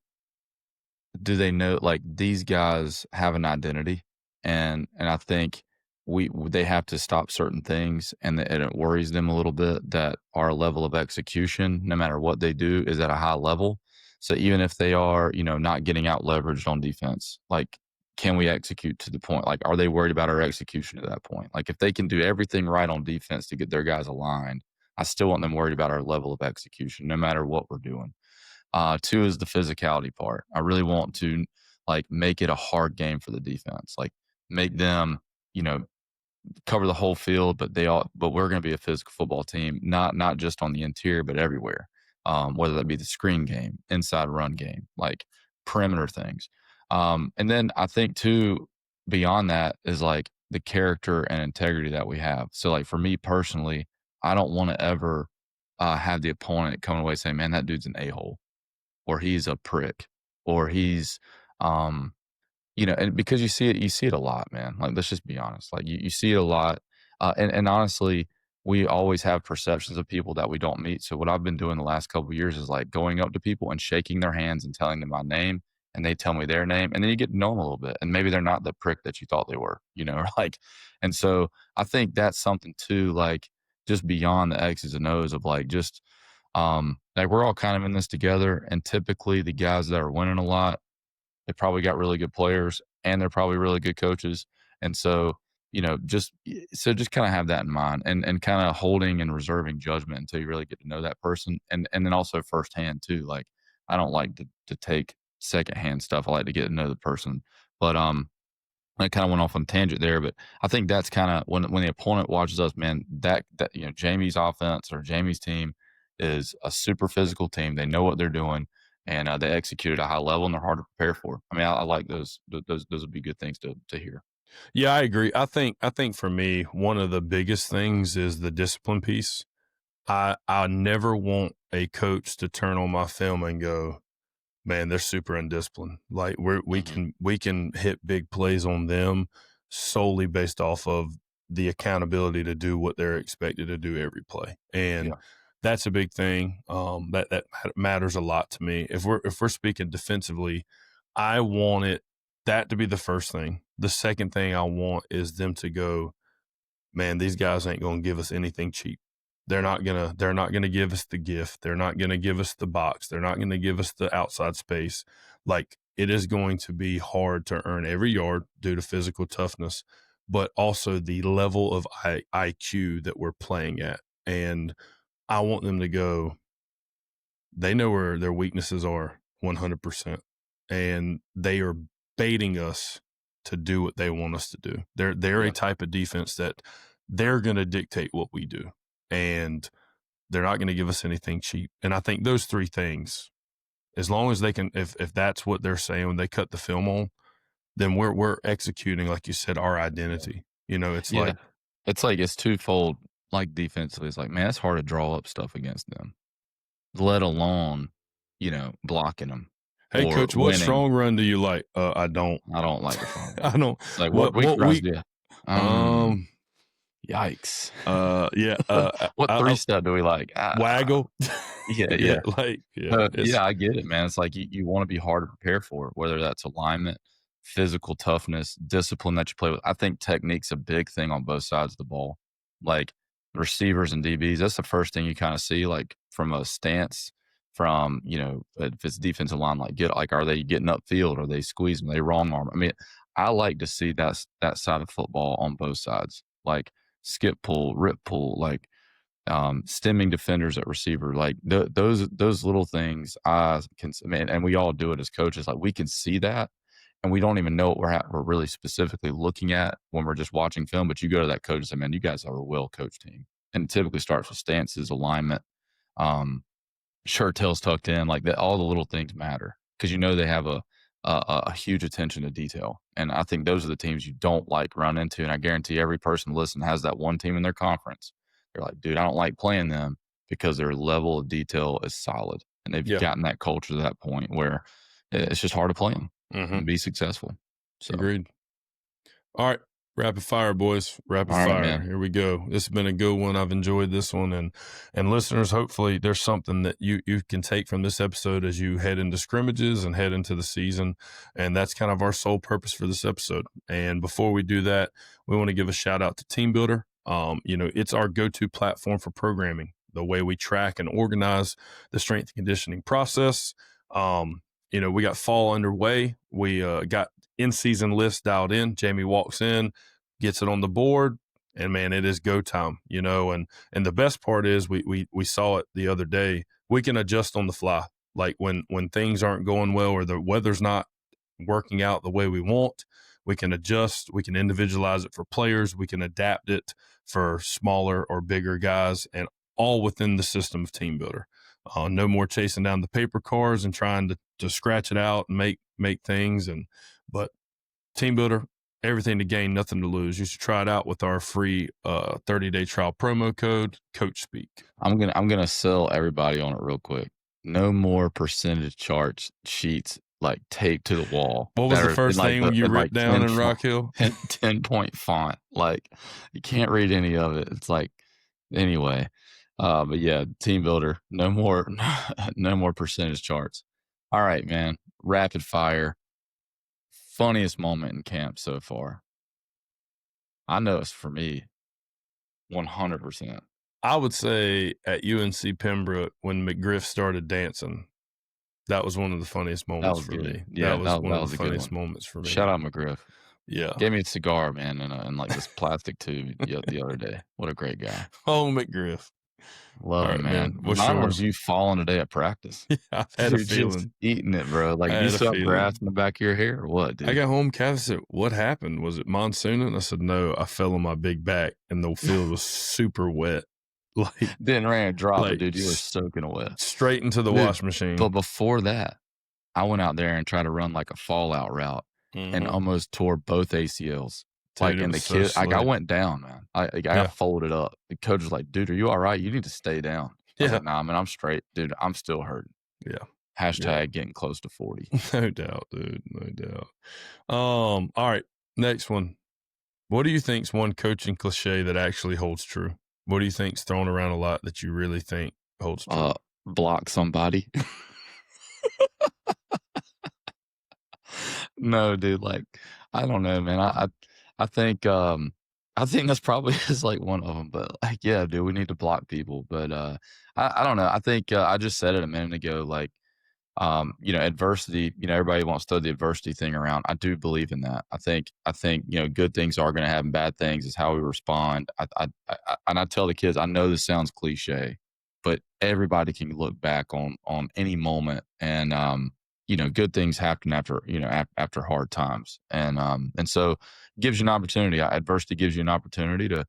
C: do they know, like, these guys have an identity, and I think they have to stop certain things, and it worries them a little bit that our level of execution, no matter what they do, is at a high level. So even if they are, not getting out leveraged on defense, like, can we execute to the point? Like, are they worried about our execution at that point? Like, if they can do everything right on defense to get their guys aligned, I still want them worried about our level of execution, no matter what we're doing. Two is the physicality part. I really want to like make it a hard game for the defense, like make them, cover the whole field, but we're going to be a physical football team, not just on the interior, but everywhere. Whether that be the screen game, inside run game, like perimeter things. And then I think too, beyond that is like the character and integrity that we have. So like for me personally, I don't want to ever have the opponent coming away saying, man, that dude's an a-hole, or he's a prick, or he's, and because you see it a lot, man. Like, let's just be honest. Like you see it a lot. And honestly, we always have perceptions of people that we don't meet. So what I've been doing the last couple of years is like going up to people and shaking their hands and telling them my name, and they tell me their name, and then you get to know them a little bit. And maybe they're not the prick that you thought they were, like, and so I think that's something too, like just beyond the X's and O's of like, just, like we're all kind of in this together, and typically the guys that are winning a lot, they probably got really good players, and they're probably really good coaches. And so, just kind of have that in mind, and kind of holding and reserving judgment until you really get to know that person. And then also firsthand too. Like, I don't like to take secondhand stuff. I like to get to know the person. But I kind of went off on a tangent there, but I think that's kind of when the opponent watches us, man, that Jamie's offense or Jamie's team is a super physical team. They know what they're doing, and they execute at a high level, and they're hard to prepare for. I mean, I like those. Those would be good things to hear.
B: Yeah, I agree. I think for me, one of the biggest things is the discipline piece. I never want a coach to turn on my film and go, man, they're super undisciplined. Like we can hit big plays on them solely based off of the accountability to do what they're expected to do every play. And that's a big thing. That matters a lot to me. If we're speaking defensively, I want that to be the first thing. The second thing I want is them to go, man, these guys ain't going to give us anything cheap. They're not gonna give us the gift. They're not gonna give us the box. They're not gonna give us the outside space. Like, it is going to be hard to earn every yard due to physical toughness, but also the level of IQ that we're playing at. And I want them to go, they know where their weaknesses are 100%. And they are baiting us to do what they want us to do. They're a type of defense that they're going to dictate what we do. And they're not going to give us anything cheap. And I think those three things, as long as they can, if that's what they're saying when they cut the film on, then we're executing, like you said, our identity. You know, it's like,
C: it's twofold. Like defensively, it's like, man, it's hard to draw up stuff against them, let alone, blocking them
B: hey,
C: or
B: coach, what
C: winning.
B: strong run do you like? I don't.
C: I don't like the strong run.
B: I don't.
C: It's like, what week do you? Yikes. What 3-step do we like?
B: Waggle.
C: Yeah.
B: I
C: I get it, man. It's like you want to be hard to prepare for, whether that's alignment, physical toughness, discipline that you play with. I think technique's a big thing on both sides of the ball. Like receivers and DBs, that's the first thing you kind of see, like from a stance, from, if it's defensive line, like are they getting upfield? Are they squeezing? Are they wrong arm? I mean, I like to see that side of football on both sides, like skip pull, rip pull, like stemming defenders at receiver, like those little things. And we all do it as coaches. Like we can see that, and we don't even know what we're really specifically looking at when we're just watching film. But you go to that coach and say, "Man, you guys are a well-coached team." And it typically starts with stances, alignment, shirt tails tucked in, like that. All the little things matter because they have a huge attention to detail. And I think those are the teams you don't like run into. And I guarantee every person listening has that one team in their conference. They're like, dude, I don't like playing them because their level of detail is solid. And they've gotten that culture to that point where it's just hard to play them and be successful. So.
B: Agreed. All right. Rapid fire, boys. Rapid fire. Man. Here we go. This has been a good one. I've enjoyed this one. And listeners, hopefully there's something that you can take from this episode as you head into scrimmages and head into the season. And that's kind of our sole purpose for this episode. And before we do that, we want to give a shout out to Team Builder. It's our go-to platform for programming, the way we track and organize the strength and conditioning process. We got fall underway. We got in-season lists dialed in. Jamie walks in, gets it on the board, and man, it is go time, and the best part is we saw it the other day. We can adjust on the fly. Like when things aren't going well or the weather's not working out the way we want, we can adjust, we can individualize it for players, we can adapt it for smaller or bigger guys, and all within the system of Team Builder. No more chasing down the paper cars and trying to scratch it out and make things. But Team Builder, everything to gain, nothing to lose. You should try it out with our free 30-day trial promo code, CoachSpeak.
C: I'm gonna sell everybody on it real quick. No more percentage charts sheets like taped to the wall.
B: What was the first thing you ripped down in Rock Hill?
C: 10-point font. Like you can't read any of it. It's like, anyway. But yeah, Team Builder, no more percentage charts. All right, man. Rapid fire. Funniest moment in camp so far. I know it's for me. 100%.
B: I would say at UNC Pembroke when McGriff started dancing. That was one of the funniest moments for me.
C: Yeah,
B: that was one of the funniest moments for me.
C: Shout out McGriff.
B: Yeah.
C: Gave me a cigar, man, and like this plastic tube the other day. What a great guy.
B: Oh, McGriff.
C: Love it, man. Mine was you falling today at practice.
B: Yeah, I had a feeling.
C: Just eating it, bro. Like, you still have grass in the back of your hair or what, dude?
B: I got home, Kathy said, what happened? Was it monsooning? I said, no, I fell on my big back and the field was super wet. Like,
C: didn't rain a drop, dude. You were soaking wet.
B: Straight into the wash machine.
C: But before that, I went out there and tried to run like a fallout route and almost tore both ACLs. Like, and the kid, I went down, man. I got folded up. The coach was like, dude, are you all right? You need to stay down. I was like, nah, man, I'm straight. Dude, I'm still hurting.
B: Yeah.
C: Hashtag getting close to 40.
B: No doubt, dude. No doubt. All right. Next one. What do you think's one coaching cliche that actually holds true? What do you think's thrown around a lot that you really think holds true?
C: Block somebody. No, dude. Like, I don't know, man. I think that's probably is like one of them, but like, yeah, dude, we need to block people. But I don't know. I think I just said it a minute ago. Like, adversity. Everybody wants to throw the adversity thing around. I do believe in that. I think good things are going to happen. Bad things is how we respond. And I tell the kids, I know this sounds cliche, but everybody can look back on any moment and good things happen after hard times. And so it gives you an opportunity. Adversity gives you an opportunity to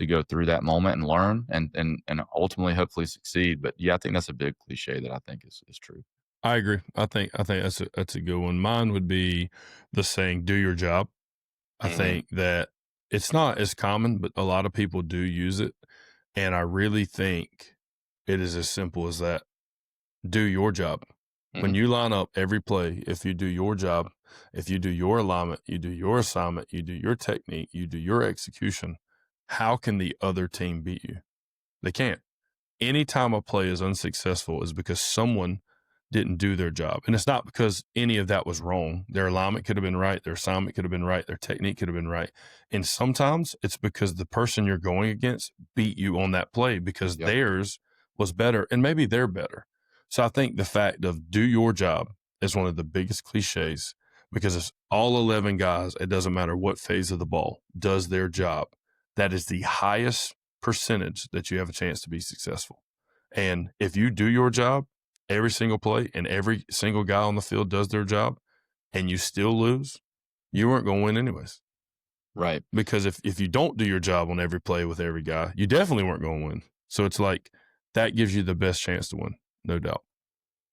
C: go through that moment and learn and ultimately hopefully succeed. But yeah, I think that's a big cliche that I think is true.
B: I agree. I think that's a good one. Mine would be the saying, do your job. I think that it's not as common, but a lot of people do use it. And I really think it is as simple as that. Do your job. When you line up every play, if you do your job, if you do your alignment, you do your assignment, you do your technique, you do your execution, how can the other team beat you? They can't. Anytime a play is unsuccessful is because someone didn't do their job. And it's not because any of that was wrong. Their alignment could have been right. Their assignment could have been right. Their technique could have been right. And sometimes it's because the person you're going against beat you on that play because theirs was better and maybe they're better. So I think the fact of do your job is one of the biggest cliches because it's all 11 guys. It doesn't matter what phase of the ball does their job. That is the highest percentage that you have a chance to be successful. And if you do your job, every single play and every single guy on the field does their job and you still lose, you weren't going to win anyways.
C: Right.
B: Because if you don't do your job on every play with every guy, you definitely weren't going to win. So it's like that gives you the best chance to win, no doubt.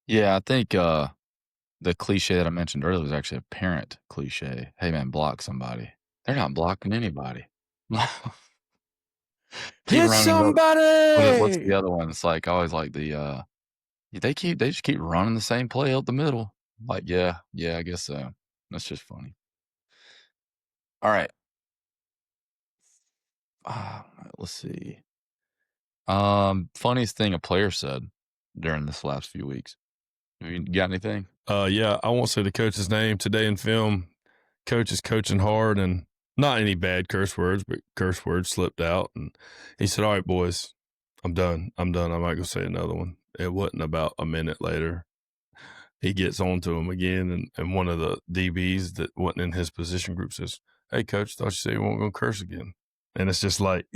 C: Yeah, I think the cliche that I mentioned earlier was actually a parent cliche. Hey, man, block somebody. They're not blocking anybody.
B: Hit somebody!
C: What's the other one? It's like, I always like the they just keep running the same play up the middle. Like, yeah, I guess so. That's just funny. All right. Let's see. Funniest thing a player said during this last few weeks. Have you got anything?
B: Yeah, I won't say the coach's name today in film. Coach is coaching hard and not any bad curse words, but curse words slipped out. And he said, all right, boys, I'm done. I might go say another one. It wasn't about a minute later. He gets on to him again. And one of the DBs that wasn't in his position group says, hey, coach, thought you said you weren't going to curse again. And it's just like,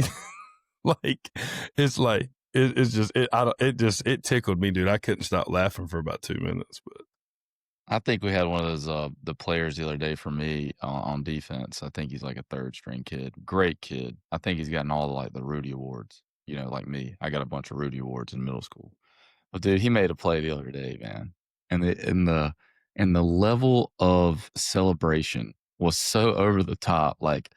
B: it tickled me, dude. I couldn't stop laughing for about 2 minutes, but.
C: I think we had one of those the players the other day for me on defense. I think he's like a third string kid. Great kid. I think he's gotten all the Rudy awards. You know, like me. I got a bunch of Rudy awards in middle school. But dude, he made a play the other day, man. And the level of celebration was so over the top, like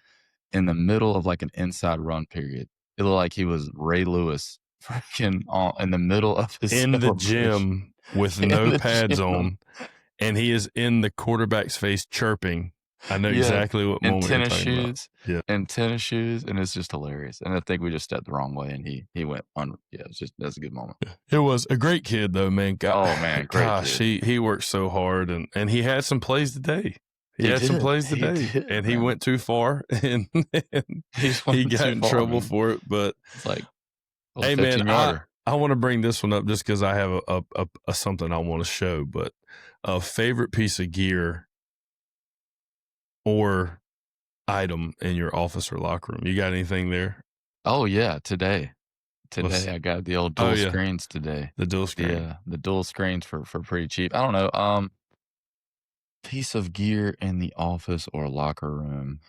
C: in the middle of like an inside run period. It looked like he was Ray Lewis freaking in the middle of his
B: in the gym with no pads on. And he is in the quarterback's face chirping. I know exactly what moment you're talking about. Yeah,
C: and tennis shoes, and it's just hilarious. And I think we just stepped the wrong way, and he went on. Yeah, that's a good moment.
B: It was a great kid though, man.
C: Oh man, great
B: gosh,
C: kid.
B: he worked so hard, and he had some plays today. He he went too far, and he got in trouble for it. But
C: it's like,
B: hey man, I want to bring this one up just because I have a something I want to show, but. A favorite piece of gear or item in your office or locker room. You got anything there?
C: Oh yeah, today I got the old dual screens today.
B: The dual screen.
C: Yeah, the dual screens for pretty cheap. I don't know. Piece of gear in the office or locker room.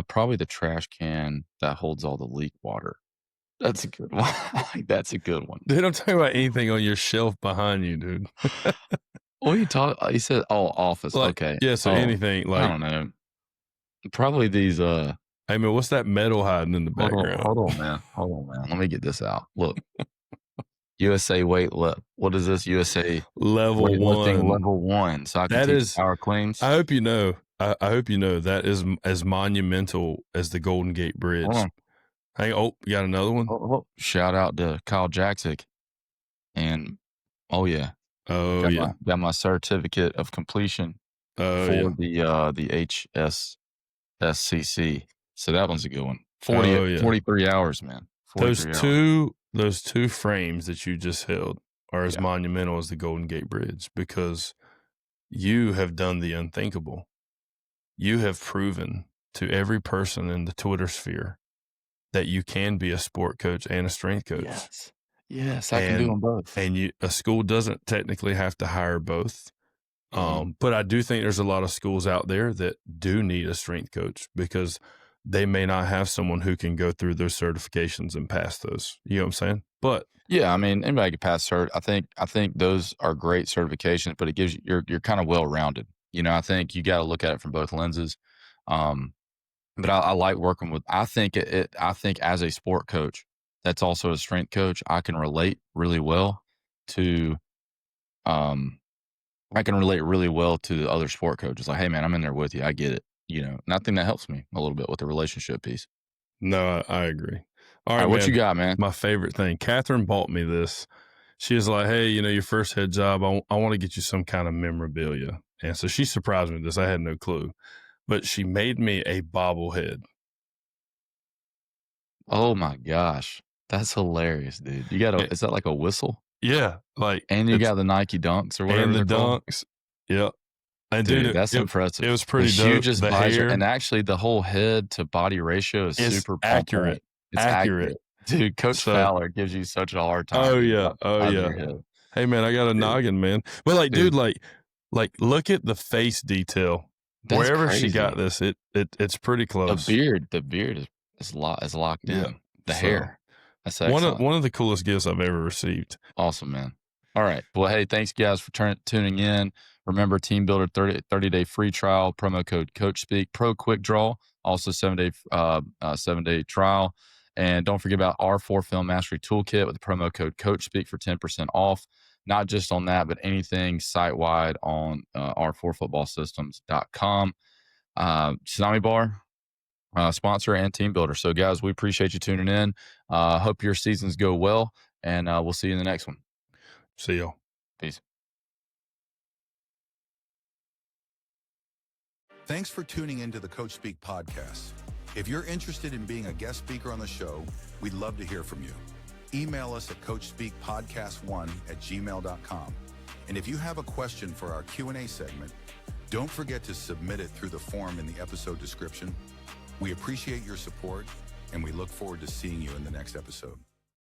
C: Probably the trash can that holds all the leak water. That's a good one. That's a good one.
B: Dude, I'm talking about anything on your shelf behind you, dude.
C: What you said, office. Okay.
B: Yeah, so anything like.
C: I don't know. Probably these.
B: Hey, man, what's that metal hiding in the background?
C: Hold on, man. Let me get this out. Look. USA weight lift. What is this? USA
B: level one.
C: Level 1. So I can teach power cleans.
B: I hope you know. I hope you know that is as monumental as the Golden Gate Bridge. Hey, you got another one?
C: Shout out to Kyle Jackson. And got my certificate of completion for the HSSCC. So that one's a good one. 43 hours, man.
B: Those two frames that you just held are as monumental as the Golden Gate Bridge because you have done the unthinkable. You have proven to every person in the Twitter sphere that you can be a sport coach and a strength coach.
C: Yes, I can do them both.
B: And a school doesn't technically have to hire both. But I do think there's a lot of schools out there that do need a strength coach because they may not have someone who can go through those certifications and pass those. You know what I'm saying? But
C: yeah, I mean, anybody can pass cert. I think those are great certifications, but it gives you, you're kind of well rounded. You know, I think you got to look at it from both lenses. But I like working with. I think I think as a sport coach, that's also a strength coach, I can relate really well to. I can relate really well to the other sport coaches. Like, hey man, I'm in there with you. I get it. You know, and I think that helps me a little bit with the relationship piece.
B: no, I agree. All right,
C: All right, what
B: man.
C: you got, man?
B: My favorite thing. Catherine bought me this. She was like, hey, you know, your first head job, I want to get you some kind of memorabilia. And so she surprised me with this. I had no clue. But she made me a bobblehead.
C: Oh my gosh, that's hilarious, dude. You got a? Is that like a whistle?
B: Yeah, like,
C: And you got the Nike Dunks or whatever
B: and the
C: they're called?
B: dunks. Yep. And
C: Dude, that's impressive.
B: It was pretty
C: the
B: dope.
C: hugest
B: The
C: visor,
B: hair
C: and actually the whole head to body ratio is
B: is
C: super on
B: accurate.
C: point. It's
B: Accurate.
C: Dude, Coach
B: So-
C: Fowler gives you such a hard time.
B: Oh
C: dude,
B: yeah.
C: about
B: Oh
C: the
B: yeah.
C: your head.
B: Hey man, I got a noggin, man. But like, dude, like look at the face detail.
C: That's
B: Wherever
C: crazy.
B: she got this, it's pretty close.
C: The beard is locked
B: Yeah.
C: in. The
B: So,
C: hair. That's excellent.
B: one of the coolest gifts I've ever received.
C: Awesome, man. All right. Well, hey, thanks guys for tuning in. Remember, Team Builder 30-day free trial, promo code CoachSpeak, Pro Quick Draw, also 7-day trial. And don't forget about our 4 Film Mastery Toolkit with the promo code CoachSpeak for 10% off. Not just on that, but anything site-wide on r4footballsystems.com. Tsunami Bar, sponsor and team builder. So, guys, we appreciate you tuning in. Hope your seasons go well, and we'll see you in the next one.
B: See y'all.
C: Peace.
A: Thanks for tuning into the CoachSpeak Podcast. If you're interested in being a guest speaker on the show, we'd love to hear from you. Email us at coachspeakpodcast1@gmail.com. And if you have a question for our Q&A segment, don't forget to submit it through the form in the episode description. We appreciate your support, and we look forward to seeing you in the next episode.